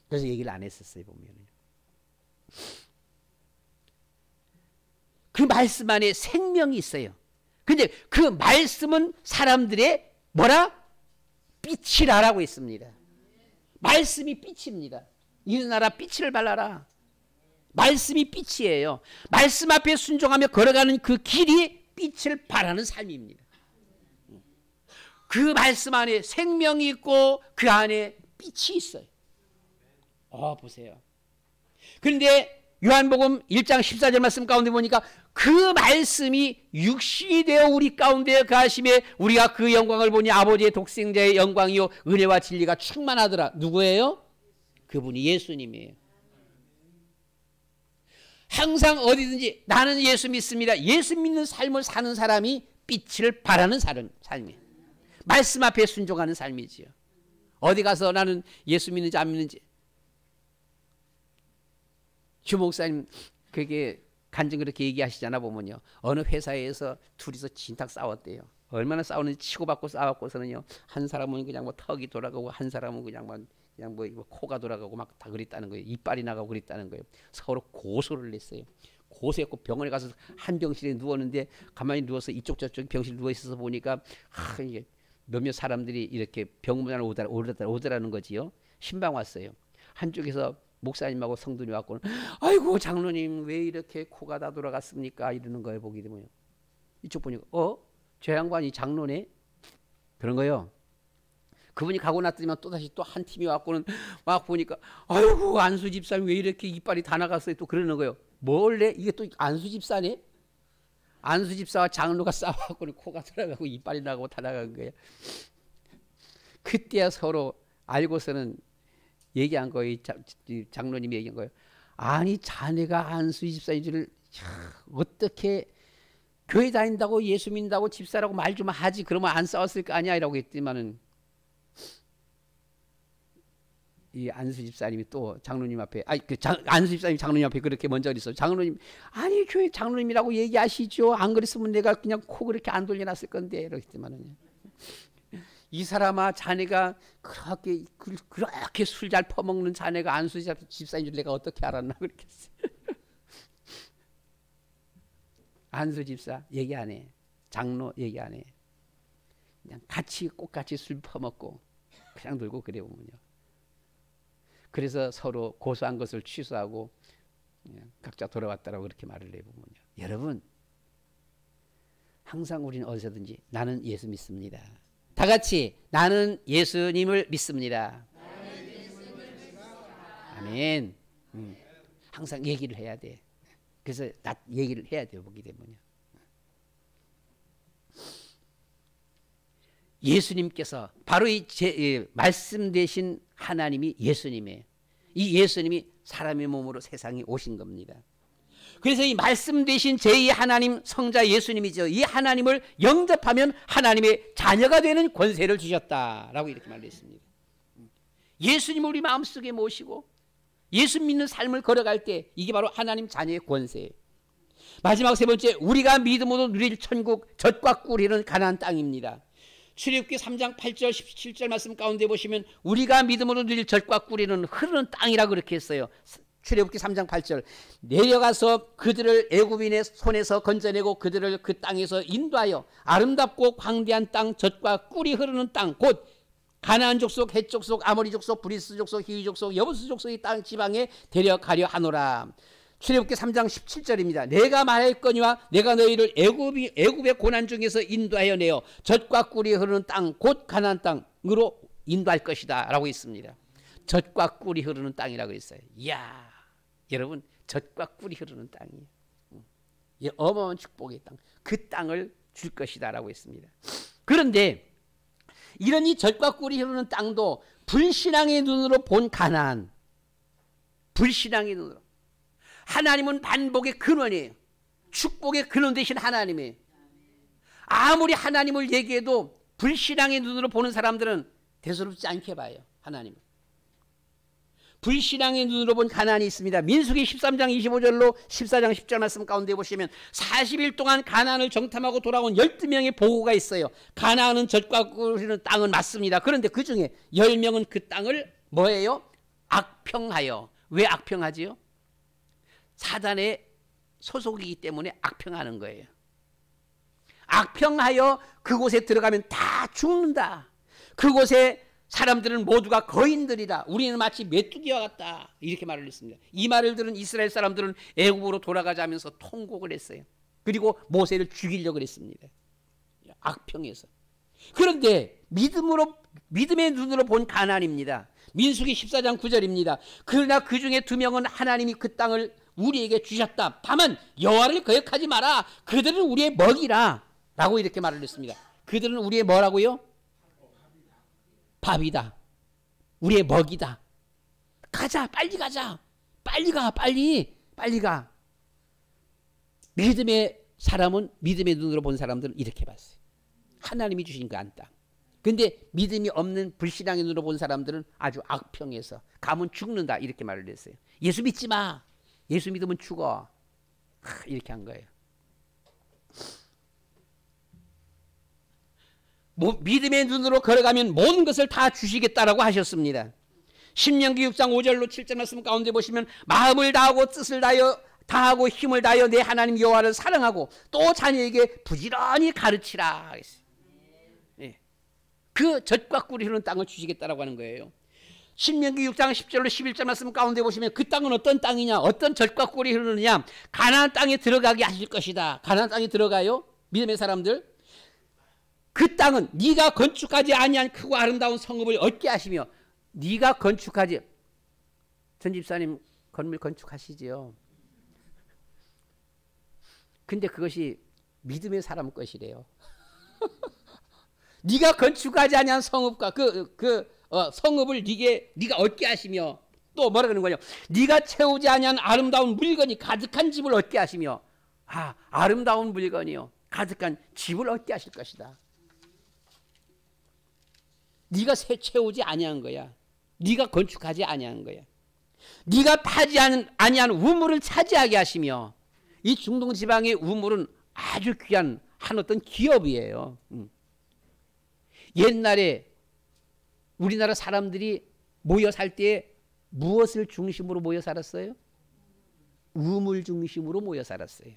그래서 얘기를 안 했었어요 보면은. 그 말씀 안에 생명이 있어요. 근데 그 말씀은 사람들의 뭐라? 빛이라라고 했습니다. 말씀이 빛입니다. 일어나라 빛을 발라라. 말씀이 빛이에요. 말씀 앞에 순종하며 걸어가는 그 길이 빛을 발하는 삶입니다. 그 말씀 안에 생명이 있고 그 안에 빛이 있어요. 보세요. 그런데 요한복음 1장 14절 말씀 가운데 보니까 그 말씀이 육신이 되어 우리 가운데 가심에 우리가 그 영광을 보니 아버지의 독생자의 영광이요 은혜와 진리가 충만하더라. 누구예요? 그분이 예수님이에요. 항상 어디든지 나는 예수 믿습니다. 예수 믿는 삶을 사는 사람이 빛을 발하는 삶이에요. 말씀 앞에 순종하는 삶이지요. 어디 가서 나는 예수 믿는지 안 믿는지. 주 목사님 그게 간증 그렇게 얘기하시잖아 보면요. 어느 회사에서 둘이서 진탁 싸웠대요. 얼마나 싸우는지 치고받고 싸웠고서는요. 한 사람은 그냥 뭐 턱이 돌아가고 한 사람은 그냥 뭐 코가 돌아가고 막 다 그랬다는 거예요. 이빨이 나가고 그랬다는 거예요. 서로 고소를 냈어요. 고소했고 병원에 가서 한 병실에 누웠는데 가만히 누워서 이쪽 저쪽 병실 누워 있어서 보니까 이게 몇몇 사람들이 이렇게 병문안에 오더라는 거지요. 신방 왔어요. 한쪽에서 목사님하고 성도님 왔고는 아이고 장로님 왜 이렇게 코가 다 돌아갔습니까? 이러는 거예요. 보게 되면 이쪽 보니까 저 양반이 장로네? 그런 거예요. 그분이 가고 났더니만 또다시 또 한 팀이 왔고는 막 보니까 아이고 안수 집사님 왜 이렇게 이빨이 다 나갔어요? 또 그러는 거예요. 뭘래? 이게 또 안수 집사네? 안수 집사와 장로가 싸워갖고는 코가 돌아가고 이빨이 나가고 다 나간 거예요. 그때야 서로 알고서는 얘기한 거예요. 장로님이 얘기한 거예요. 아니 자네가 안수 집사인 줄을 어떻게 교회 다닌다고 예수 믿는다고 집사라고 말 좀 하지 그러면 안 싸웠을 거 아니야 이라고 했더니만은 이 안수 집사님이 또 장로님 앞에 안수 집사님 장로님 앞에 그렇게 먼저 그랬어. 장로님 아니 교회 장로님이라고 얘기하시죠. 안 그랬으면 내가 그냥 코 그렇게 안 돌려놨을 건데 이랬더니만은 이 사람아 자네가 그렇게 술 잘 퍼먹는 자네가 안수 집사인 줄 내가 어떻게 알았나 그렇게 했어요. 안수 집사 얘기 안 해. 장로 얘기 안 해. 그냥 꽃같이 술 퍼먹고 그냥 놀고 그래 보면요. 그래서 서로 고소한 것을 취소하고 각자 돌아왔다라고 그렇게 말을 해보면요. 여러분 항상 우리는 어디서든지 나는 예수 믿습니다. 다 같이 나는 예수님을 믿습니다. 아멘. 항상 얘기를 해야 돼. 그래서 얘기를 해야 돼요. 보게 되면요. 예수님께서 바로 이 말씀 되신 하나님이 예수님이에요. 이 예수님이 사람의 몸으로 세상에 오신 겁니다. 그래서 이 말씀 되신 제2 하나님 성자 예수님이죠. 이 하나님을 영접하면 하나님의 자녀가 되는 권세를 주셨다라고 이렇게 말했습니다. 예수님을 우리 마음속에 모시고 예수 믿는 삶을 걸어갈 때 이게 바로 하나님 자녀의 권세예요. 마지막 세 번째, 우리가 믿음으로 누릴 천국 젖과 꿀이는 가나안 땅입니다. 출애굽기 3장 8절 17절 말씀 가운데 보시면 우리가 믿음으로 누릴 젖과 꿀이는 흐르는 땅이라고 그렇게 했어요. 출애굽기 3장 8절 내려가서 그들을 애굽인의 손에서 건져내고 그들을 그 땅에서 인도하여 아름답고 광대한 땅 젖과 꿀이 흐르는 땅 곧 가나안 족속, 헷 족속, 아모리 족속, 브리스 족속, 히위 족속, 여부스 족속의 땅 지방에 데려가려 하노라. 출애굽기 3장 17절입니다. 내가 말했거니와 내가 너희를 애굽의 고난 중에서 인도하여 내어 젖과 꿀이 흐르는 땅 곧 가나안 땅으로 인도할 것이다 라고 있습니다. 젖과 꿀이 흐르는 땅이라고 했어요. 이야, 여러분, 젖과 꿀이 흐르는 땅이에요. 이 어마어마한 축복의 땅, 그 땅을 줄 것이다 라고 했습니다. 그런데 이런 이 젖과 꿀이 흐르는 땅도 불신앙의 눈으로 본 가나안, 불신앙의 눈으로, 하나님은 반복의 근원이에요. 축복의 근원 되신 하나님이에요. 아무리 하나님을 얘기해도 불신앙의 눈으로 보는 사람들은 대수롭지 않게 봐요. 하나님을. 불신앙의 눈으로 본 가나안이 있습니다. 민수기 13장 25절로 14장 10절 말씀 가운데 보시면 40일 동안 가나안을 정탐하고 돌아온 12명의 보고가 있어요. 가나안은 젖과 꿀이는 땅은 맞습니다. 그런데 그 중에 10명은 그 땅을 뭐예요? 악평하여. 왜 악평하지요? 사단의 소속이기 때문에 악평하는 거예요. 악평하여 그곳에 들어가면 다 죽는다. 그곳에 사람들은 모두가 거인들이라. 우리는 마치 메뚜기와 같다. 이렇게 말을 했습니다. 이 말을 들은 이스라엘 사람들은 애굽으로 돌아가자면서 통곡을 했어요. 그리고 모세를 죽이려고 했습니다. 악평에서. 그런데 믿음의 눈으로 본 가나안입니다. 민수기 14장 9절입니다. 그러나 그 중에 2명은 하나님이 그 땅을 우리에게 주셨다. 다만 여호와를 거역하지 마라. 그들은 우리의 먹이라. 라고 이렇게 말을 했습니다. 그들은 우리의 뭐라고요? 밥이다. 우리의 먹이다. 가자. 빨리 가자. 빨리 가. 빨리 가. 믿음의 사람은, 믿음의 눈으로 본 사람들은 이렇게 봤어요. 하나님이 주신 그 안 땅. 근데 믿음이 없는 불신앙의 눈으로 본 사람들은 아주 악평해서 가면 죽는다. 이렇게 말을 했어요. 예수 믿지 마. 예수 믿으면 죽어. 이렇게 한 거예요. 믿음의 눈으로 걸어가면 모든 것을 다 주시겠다라고 하셨습니다. 신명기 6장 5절로 7절 말씀 가운데 보시면 마음을 다하고 뜻을 다하고 힘을 다하여 내 하나님 여호와를 사랑하고 또 자녀에게 부지런히 가르치라. 네. 그 젖과 꿀이 흐르는 땅을 주시겠다라고 하는 거예요. 신명기 6장 10절로 11절 말씀 가운데 보시면 그 땅은 어떤 땅이냐, 어떤 젖과 꿀이 흐르느냐, 가나안 땅에 들어가게 하실 것이다. 가나안 땅에 들어가요. 믿음의 사람들. 그 땅은 네가 건축하지 아니한 크고 아름다운 성읍을 얻게 하시며, 네가 건축하지, 전 집사님 건물 건축하시지요. 근데 그것이 믿음의 사람 것이래요. 네가 건축하지 아니한 성읍과 성읍을 네가 얻게 하시며, 또 뭐라 그러는 거냐, 네가 채우지 아니한 아름다운 물건이 가득한 집을 얻게 하시며, 아름다운 물건이요 가득한 집을 얻게 하실 것이다. 네가 채우지 아니한 거야. 네가 건축하지 아니한 거야. 네가 파지 아니한 우물을 차지하게 하시며, 이 중동 지방의 우물은 아주 귀한 한 어떤 기업이에요. 옛날에 우리나라 사람들이 모여 살 때 무엇을 중심으로 모여 살았어요? 우물 중심으로 모여 살았어요.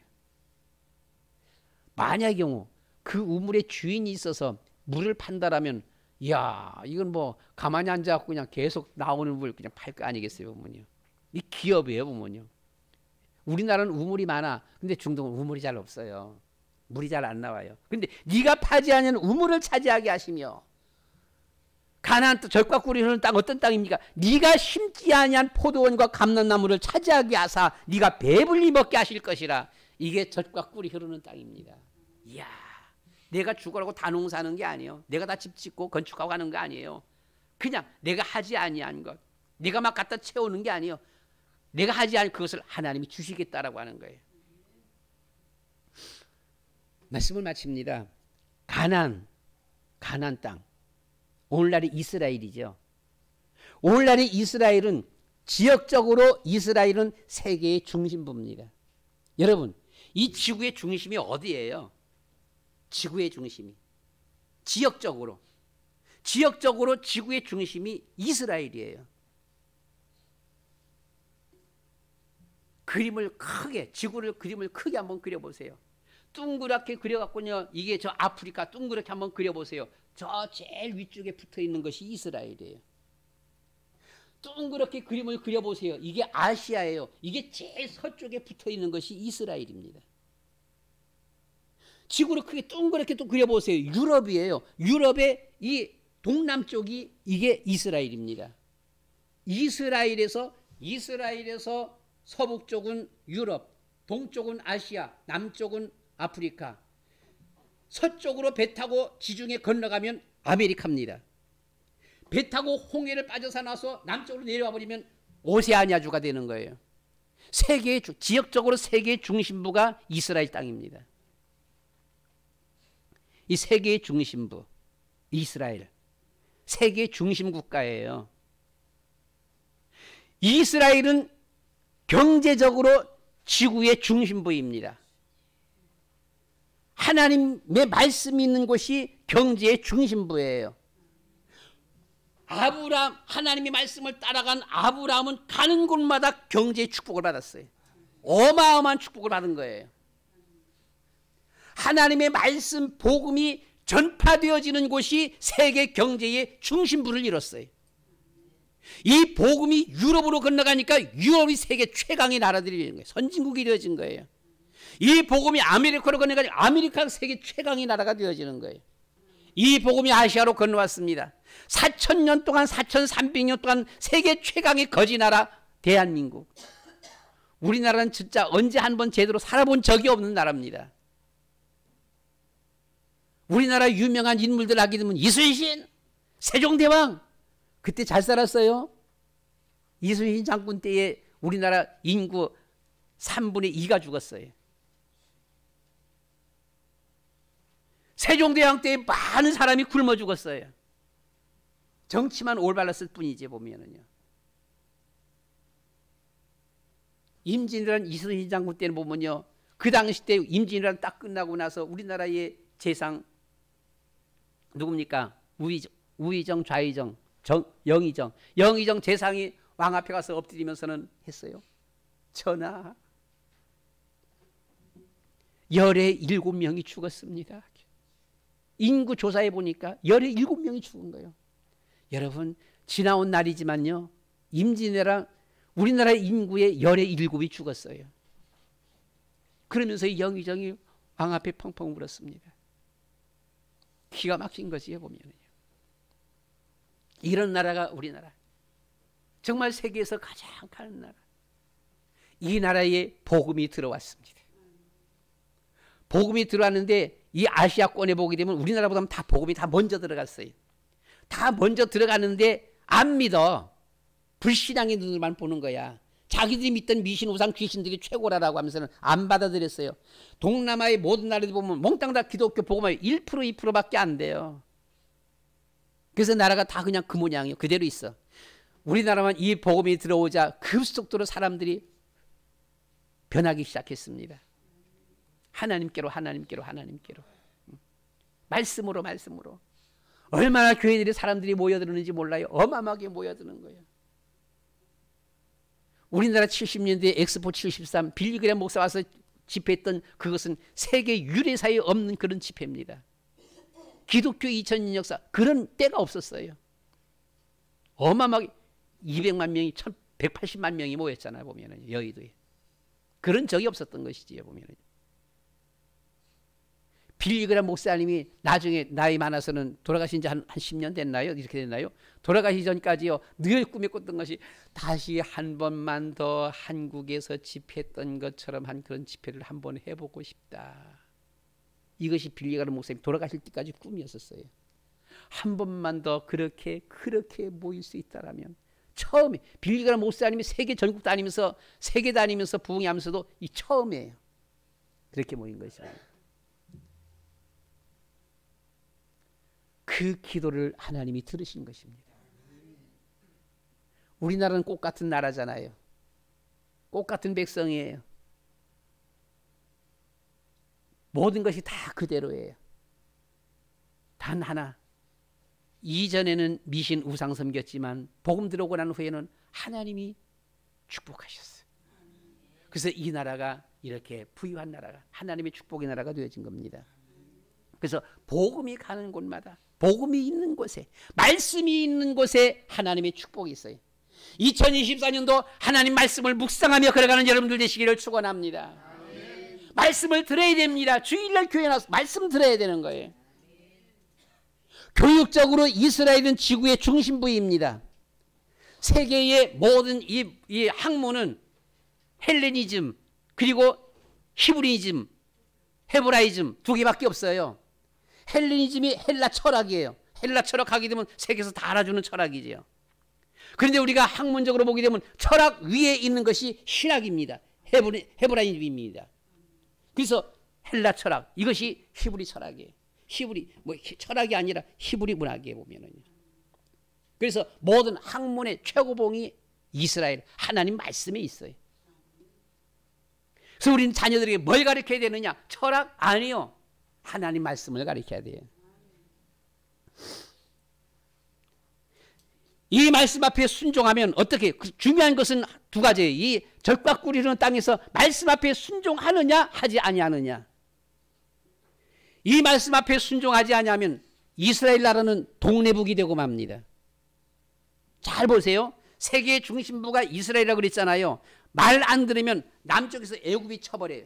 만약의 경우 그 우물의 주인이 있어서 물을 판다라면, 이야, 이건 뭐 가만히 앉아갖고 그냥 계속 나오는 물 그냥 팔 거 아니겠어요, 보면요. 이 기업이에요, 보면요. 우리나라는 우물이 많아. 근데 중동은 우물이 잘 없어요. 물이 잘 안 나와요. 근데 네가 파지 않은 우물을 차지하게 하시며, 가나안 땅, 젖과 꿀이 흐르는 땅, 어떤 땅입니까? 네가 심지 아니한 포도원과 감람나무를 차지하게 하사 네가 배불리 먹게 하실 것이라. 이게 젖과 꿀이 흐르는 땅입니다. 이야, 내가 죽으라고 다 농사하는 게 아니에요. 내가 다 집 짓고 건축하고 하는 거 아니에요. 그냥 내가 하지 아니한 것, 내가 막 갖다 채우는 게 아니에요. 내가 하지 않은 그것을 하나님이 주시겠다라고 하는 거예요. 말씀을 마칩니다. 가나안 땅, 오늘날의 이스라엘이죠. 오늘날의 이스라엘은 지역적으로 이스라엘은 세계의 중심부입니다. 여러분, 이 지구의 중심이 어디예요? 지구의 중심이 지역적으로 지구의 중심이 이스라엘이에요. 지구를 그림을 크게 한번 그려보세요. 둥그랗게 그려갖고요, 이게 저 아프리카 둥그랗게 한번 그려보세요. 저 제일 위쪽에 붙어있는 것이 이스라엘이에요. 둥그렇게 그림을 그려보세요. 이게 아시아예요. 이게 제일 서쪽에 붙어있는 것이 이스라엘입니다. 지구를 크게 둥그렇게 또 그려보세요. 유럽이에요. 유럽의 이 동남쪽이 이게 이스라엘입니다. 이스라엘에서 서북 쪽은 유럽, 동쪽은 아시아, 남쪽은 아프리카, 서쪽으로 배 타고 지중해 건너가면 아메리카입니다. 배 타고 홍해를 빠져서 나서 남쪽으로 내려와 버리면 오세아니아주가 되는 거예요. 지역적으로 세계의 중심부가 이스라엘 땅입니다. 이 세계의 중심부, 이스라엘, 세계의 중심 국가예요. 이스라엘은 경제적으로 지구의 중심부입니다. 하나님의 말씀이 있는 곳이 경제의 중심부예요. 하나님의 말씀을 따라간 아브라함은 가는 곳마다 경제의 축복을 받았어요. 어마어마한 축복을 받은 거예요. 하나님의 말씀, 복음이 전파되어지는 곳이 세계 경제의 중심부를 이뤘어요. 이 복음이 유럽으로 건너가니까 유럽이 세계 최강의 나라들이 되는 거예요. 선진국이 되어진 거예요. 이 복음이 아메리카로 건너가니까 아메리카가 세계 최강의 나라가 되어지는 거예요. 이 복음이 아시아로 건너왔습니다. 4,000년 동안 4,300년 동안 세계 최강의 거지 나라 대한민국. 우리나라는 진짜 언제 한번 제대로 살아본 적이 없는 나라입니다. 우리나라 유명한 인물들 하게 되면 이순신, 세종대왕 그때 잘 살았어요. 이순신 장군 때에 우리나라 인구 3분의 2가 죽었어요. 세종대왕 때에 많은 사람이 굶어 죽었어요. 정치만 올바랐을 뿐이지 보면은요. 임진왜란 이순신 장군 때는 보면요. 그 당시 때 임진왜란 딱 끝나고 나서 우리나라의 재상 누굽니까? 우의정, 좌의정, 영의정 재상이 왕 앞에 가서 엎드리면서는 했어요. 전하, 17명이 죽었습니다. 인구 조사해 보니까 17명이 죽은 거예요. 여러분, 지나온 날이지만요. 임진왜란 우리나라 인구의 17이 죽었어요. 그러면서 영의정이 왕 앞에 펑펑 울었습니다. 기가 막힌 거지요, 보면요. 이런 나라가 우리나라. 정말 세계에서 가장 큰 나라. 이 나라에 복음이 들어왔습니다. 복음이 들어왔는데 이 아시아권에 보게 되면 우리나라보다는 다 복음이 다 먼저 들어갔어요. 다 먼저 들어가는데 안 믿어. 불신앙의 눈을만 보는 거야. 자기들이 믿던 미신 우상 귀신들이 최고라고 하면서는 안 받아들였어요. 동남아의 모든 나라들 보면 몽땅 다 기독교 복음이 1% 2%밖에 안 돼요. 그래서 나라가 다 그냥 그 모양이에요. 그대로 있어. 우리나라만 이 복음이 들어오자 급속도로 사람들이 변하기 시작했습니다. 하나님께로 말씀으로 얼마나 교회들이 사람들이 모여드는지 몰라요. 어마어마하게 모여드는 거예요. 우리나라 70년대 엑스포 73 빌리그램 목사 와서 집회했던 그것은 세계 유례사에 없는 그런 집회입니다. 기독교 2000년 역사 그런 때가 없었어요. 어마어마하게 200만 명이 180만 명이 모였잖아요. 보면은 여의도에 그런 적이 없었던 것이지요. 보면은 빌리그램 목사님이 나중에 나이 많아서는 돌아가신 지 한 10년 됐나요? 이렇게 됐나요? 돌아가시 전까지요 늘 꿈에 꿨던 것이 다시 한 번만 더 한국에서 집회했던 것처럼 한 그런 집회를 한번 해보고 싶다. 이것이 빌리그램 목사님 돌아가실 때까지 꿈이었었어요. 한 번만 더 그렇게 모일 수 있다라면 처음에 빌리그램 목사님이 세계 전국 다니면서 세계 다니면서 부흥하면서도 이 처음이에요. 그렇게 모인 것이죠. 그 기도를 하나님이 들으신 것입니다. 우리나라는 꽃 같은 나라잖아요. 꽃 같은 백성이에요. 모든 것이 다 그대로예요. 단 하나, 이전에는 미신 우상 섬겼지만 복음 들어오고 난 후에는 하나님이 축복하셨어요. 그래서 이 나라가 이렇게 부유한 나라가 하나님의 축복의 나라가 되어진 겁니다. 그래서 복음이 가는 곳마다 복음이 있는 곳에 말씀이 있는 곳에 하나님의 축복이 있어요. 2024년도 하나님 말씀을 묵상하며 걸어가는 여러분들 되시기를 축원합니다. 말씀을 들어야 됩니다. 주일날 교회 나와서 말씀 들어야 되는 거예요. 교육적으로 이스라엘은 지구의 중심부입니다. 세계의 모든 이 학문은 헬레니즘 그리고 히브리즘, 헤브라이즘 두 개밖에 없어요. 헬레니즘이 헬라 철학이에요. 헬라 철학 하게 되면 세계에서 다 알아주는 철학이지요. 그런데 우리가 학문적으로 보게 되면 철학 위에 있는 것이 신학입니다. 헤브라이즘입니다. 그래서 헬라 철학, 이것이 히브리 철학이에요. 히브리 철학이 아니라 히브리 문학이에요 보면은요. 그래서 모든 학문의 최고봉이 이스라엘 하나님 말씀에 있어요. 그래서 우리는 자녀들에게 뭘 가르쳐야 되느냐? 철학 아니요. 하나님 말씀을 가르쳐야 돼요. 이 말씀 앞에 순종하면 어떻게? 중요한 것은 두 가지예요. 이 적과 꿀이 흐르는 땅에서 말씀 앞에 순종하느냐 하지 아니하느냐. 이 말씀 앞에 순종하지 아니하면 이스라엘 나라는 동네북이 되고 맙니다. 잘 보세요. 세계의 중심부가 이스라엘이라고 그랬잖아요. 말 안 들으면 남쪽에서 애굽이 쳐버려요.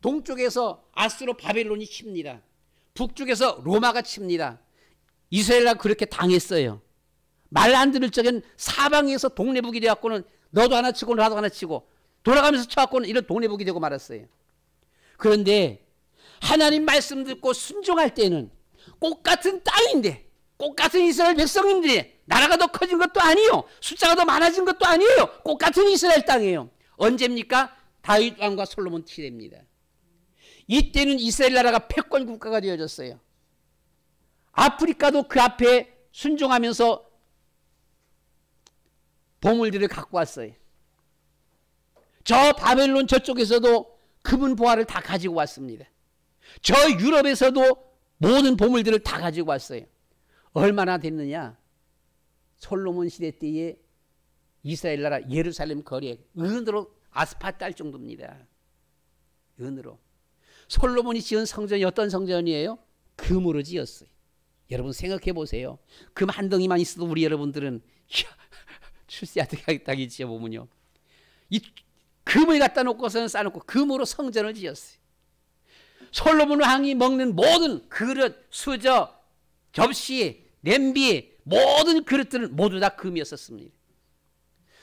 동쪽에서 아수르 바벨론이 칩니다. 북쪽에서 로마가 칩니다. 이스라엘은 그렇게 당했어요. 말 안 들을 적엔 사방에서 동네북이 되었고는 너도 하나 치고 나도 하나 치고 돌아가면서 쳐갖고는 이런 동네북이 되고 말았어요. 그런데 하나님 말씀 듣고 순종할 때는 꽃같은 땅인데 꽃같은 이스라엘 백성인데 나라가 더 커진 것도 아니에요. 숫자가 더 많아진 것도 아니에요. 꽃같은 이스라엘 땅이에요. 언제입니까? 다윗 왕과 솔로몬 시대입니다. 이때는 이스라엘 나라가 패권 국가가 되어졌어요. 아프리카도 그 앞에 순종하면서 보물들을 갖고 왔어요. 저 바벨론 저쪽에서도 금은 보화를 다 가지고 왔습니다. 저 유럽에서도 모든 보물들을 다 가지고 왔어요. 얼마나 됐느냐? 솔로몬 시대 때에 이스라엘 나라 예루살렘 거리에 은으로 아스팔트 할 정도입니다. 은으로. 솔로몬이 지은 성전이 어떤 성전이에요? 금으로 지었어요. 여러분 생각해 보세요. 금 한 덩이만 있어도 우리 여러분들은 출세하게 땅이 지어보면요. 이 금을 갖다 놓고서는 쌓아놓고 금으로 성전을 지었어요. 솔로몬 왕이 먹는 모든 그릇, 수저, 접시, 냄비, 모든 그릇들은 모두 다 금이었었습니다.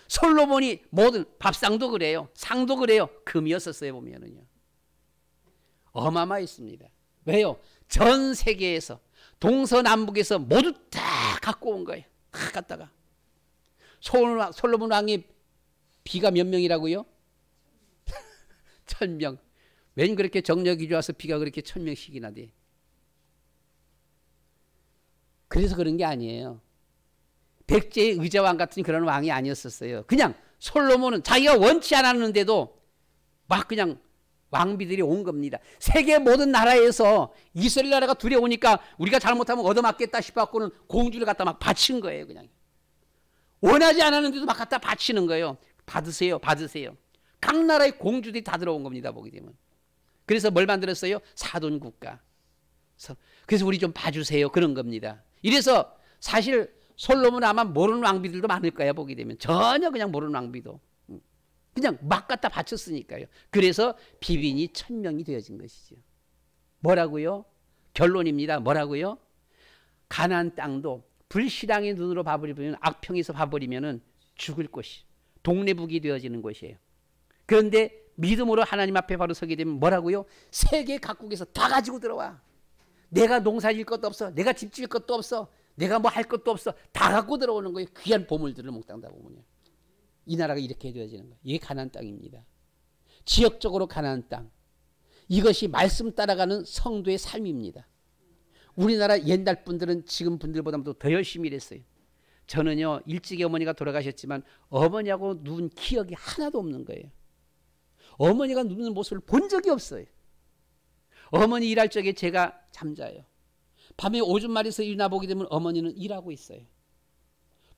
솔로몬이 모든 밥상도 그래요. 상도 그래요. 금이었었어요 보면은요. 어마어마했습니다. 왜요? 전 세계에서 동서남북에서 모두 다 갖고 온 거예요. 다 갖다가. 솔로몬 왕이 비가 몇 명이라고요? 1000명. 웬 그렇게 정력이 좋아서 비가 그렇게 1000명씩이나 돼. 그래서 그런 게 아니에요. 백제의 의자왕 같은 그런 왕이 아니었었어요. 그냥 솔로몬은 자기가 원치 않았는데도 막 그냥 왕비들이 온 겁니다. 세계 모든 나라에서 이스라엘 나라가 두려우니까 우리가 잘못하면 얻어맞겠다 싶어갖고는 공주를 갖다 막 바친 거예요. 그냥 원하지 않았는데도 막 갖다 바치는 거예요. 받으세요, 받으세요. 각 나라의 공주들이 다 들어온 겁니다. 보게 되면. 그래서 뭘 만들었어요? 사돈국가. 그래서 우리 좀 봐주세요. 그런 겁니다. 이래서 사실 솔로몬 아마 모르는 왕비들도 많을 거예요. 보게 되면 전혀 그냥 모르는 왕비도 그냥 막 갖다 바쳤으니까요. 그래서 비빈이 1000명이 되어진 것이죠. 뭐라고요? 결론입니다. 뭐라고요? 가나안 땅도 불신앙의 눈으로 봐버리면 악평에서 봐버리면은 죽을 곳이 동네북이 되어지는 곳이에요. 그런데 믿음으로 하나님 앞에 바로 서게 되면 뭐라고요? 세계 각국에서 다 가지고 들어와. 내가 농사질 것도 없어. 내가 집 지을 것도 없어. 내가 뭐 할 것도 없어. 다 갖고 들어오는 거예요. 귀한 보물들을 몽땅 다 보면요. 이 나라가 이렇게 되어지는 거예요. 이게 가나안 땅입니다. 지역적으로 가나안 땅. 이것이 말씀 따라가는 성도의 삶입니다. 우리나라 옛날 분들은 지금 분들보다도 더 열심히 일했어요. 저는요 일찍이 어머니가 돌아가셨지만 어머니하고 누운 기억이 하나도 없는 거예요. 어머니가 누우는 모습을 본 적이 없어요. 어머니 일할 적에 제가 잠자요. 밤에 오줌마리에서 일어나 보게 되면 어머니는 일하고 있어요.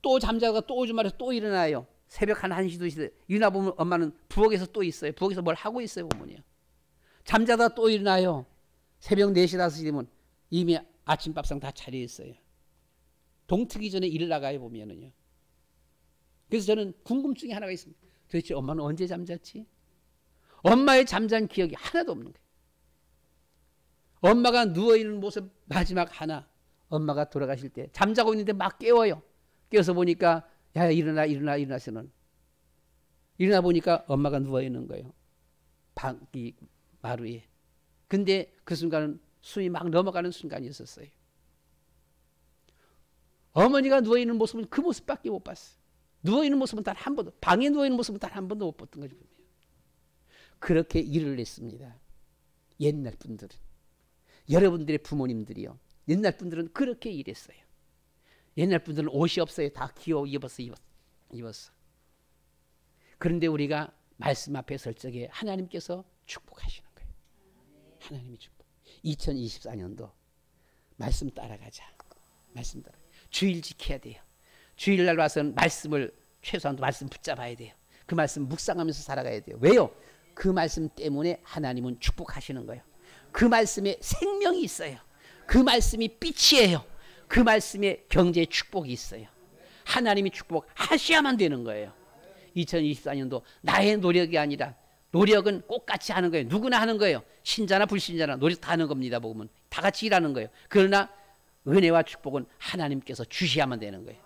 또 잠자다가 또 오줌마리에서 또 일어나요. 새벽 한 1시, 2시 일어나 보면 엄마는 부엌에서 또 있어요. 부엌에서 뭘 하고 있어요. 어머니요. 잠자다가 또 일어나요. 새벽 4시, 5시 되면 이미 아침밥상 다 차려 있어요. 동트기 전에 일을 나가요 보면은요. 그래서 저는 궁금증이 하나가 있습니다. 도대체 엄마는 언제 잠잤지? 엄마의 잠잔 기억이 하나도 없는 거예요. 엄마가 누워있는 모습 마지막 하나, 엄마가 돌아가실 때 잠자고 있는데 막 깨워요. 깨워서 보니까 야 일어나서는 일어나 보니까 엄마가 누워 있는 거예요. 이 마루에. 근데 그 순간은 숨이 막 넘어가는 순간이 있었어요. 어머니가 누워 있는 모습은 그 모습밖에 못 봤어요. 누워 있는 모습은 단 한 번도, 방에 누워 있는 모습은 단 한 번도 못 봤던 거죠. 그렇게 일을 했습니다. 옛날 분들은, 여러분들의 부모님들이요, 옛날 분들은 그렇게 일했어요. 옛날 분들은 옷이 없어요. 다 기어 입었어. 그런데 우리가 말씀 앞에 설 적에 하나님께서 축복하시는 거예요. 하나님이 축복. 2024년도 말씀 따라가자. 말씀 따라. 주일 지켜야 돼요. 주일날 와서는 말씀을 최소한 말씀 붙잡아야 돼요. 그 말씀 묵상하면서 살아가야 돼요. 왜요? 그 말씀 때문에 하나님은 축복하시는 거예요. 그 말씀에 생명이 있어요. 그 말씀이 빛이에요. 그 말씀에 경제의 축복이 있어요. 하나님이 축복하셔야만 되는 거예요. 2024년도 나의 노력이 아니라, 노력은 똑같이 하는 거예요. 누구나 하는 거예요. 신자나 불신자나 노력 다 하는 겁니다. 보면 다 같이 일하는 거예요. 그러나 은혜와 축복은 하나님께서 주셔야만 되는 거예요.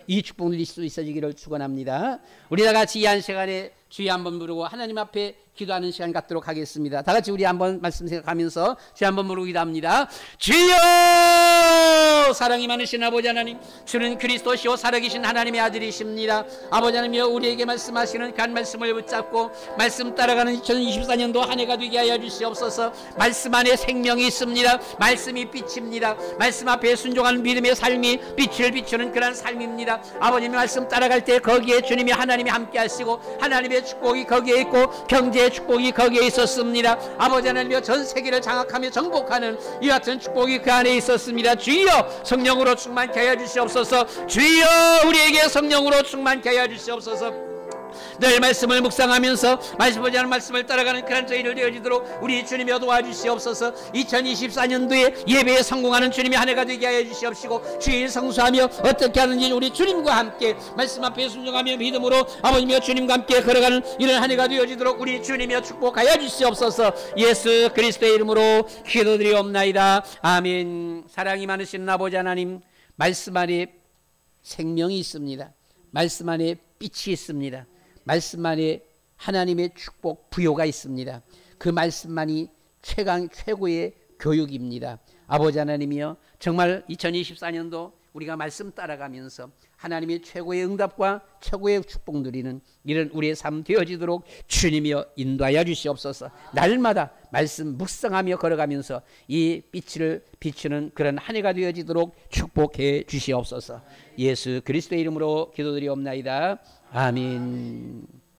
이 축복 누릴 수 있어지기를 축원합니다. 우리 다 같이 이 한 시간에 주여 한번 부르고 하나님 앞에 기도하는 시간 갖도록 하겠습니다. 다 같이 우리 한번 말씀 생각하면서 주여 한번 부르고 기도합니다. 주여, 사랑이 많으신 아버지 하나님, 주는 그리스도시요 살아계신 하나님의 아들이십니다. 아버지 하나님이여, 우리에게 말씀하시는 그 한 말씀을 붙잡고 말씀 따라가는 2024년도 한 해가 되게 하여 주시옵소서. 말씀 안에 생명이 있습니다. 말씀이 빛입니다. 말씀 앞에 순종하는 믿음의 삶이 빛을 비추는 그런 삶입니다. 아버님의 말씀 따라갈 때 거기에 주님이 하나님이 함께 하시고 하나님의 축복이 거기에 있고 경제의 축복이 거기에 있었습니다. 아버지 하나님이여, 전 세계를 장악하며 정복하는 이 같은 축복이 그 안에 있었습니다. 주여, 성령으로 충만케 하여 주시옵소서. 주여, 우리에게 성령으로 충만케 하여 주시옵소서. 늘 말씀을 묵상하면서 말씀하지 않은 말씀을 따라가는 그런 저희를 되어지도록 우리 주님이 도와주시옵소서. 2024년도에 예배에 성공하는 주님의 한 해가 되게 하여 주시옵시고, 주일 성수하며 어떻게 하는지 우리 주님과 함께 말씀 앞에 순종하며 믿음으로 아버지며 주님과 함께 걸어가는 이런 한 해가 되어지도록 우리 주님이 축복하여 주시옵소서. 예수 그리스도의 이름으로 기도드리옵나이다. 아멘. 사랑이 많으신 아버지 하나님, 말씀 안에 생명이 있습니다. 말씀 안에 빛이 있습니다. 말씀 안에 하나님의 축복 부요가 있습니다. 그 말씀만이 최고의 교육입니다. 아버지 하나님이여, 정말 2024년도 우리가 말씀 따라가면서 하나님의 최고의 응답과 최고의 축복 누리는 이런 우리의 삶 되어지도록 주님이여 인도하여 주시옵소서. 날마다 말씀 묵상하며 걸어가면서 이 빛을 비추는 그런 한 해가 되어지도록 축복해 주시옵소서. 예수 그리스도의 이름으로 기도드리옵나이다. 아멘.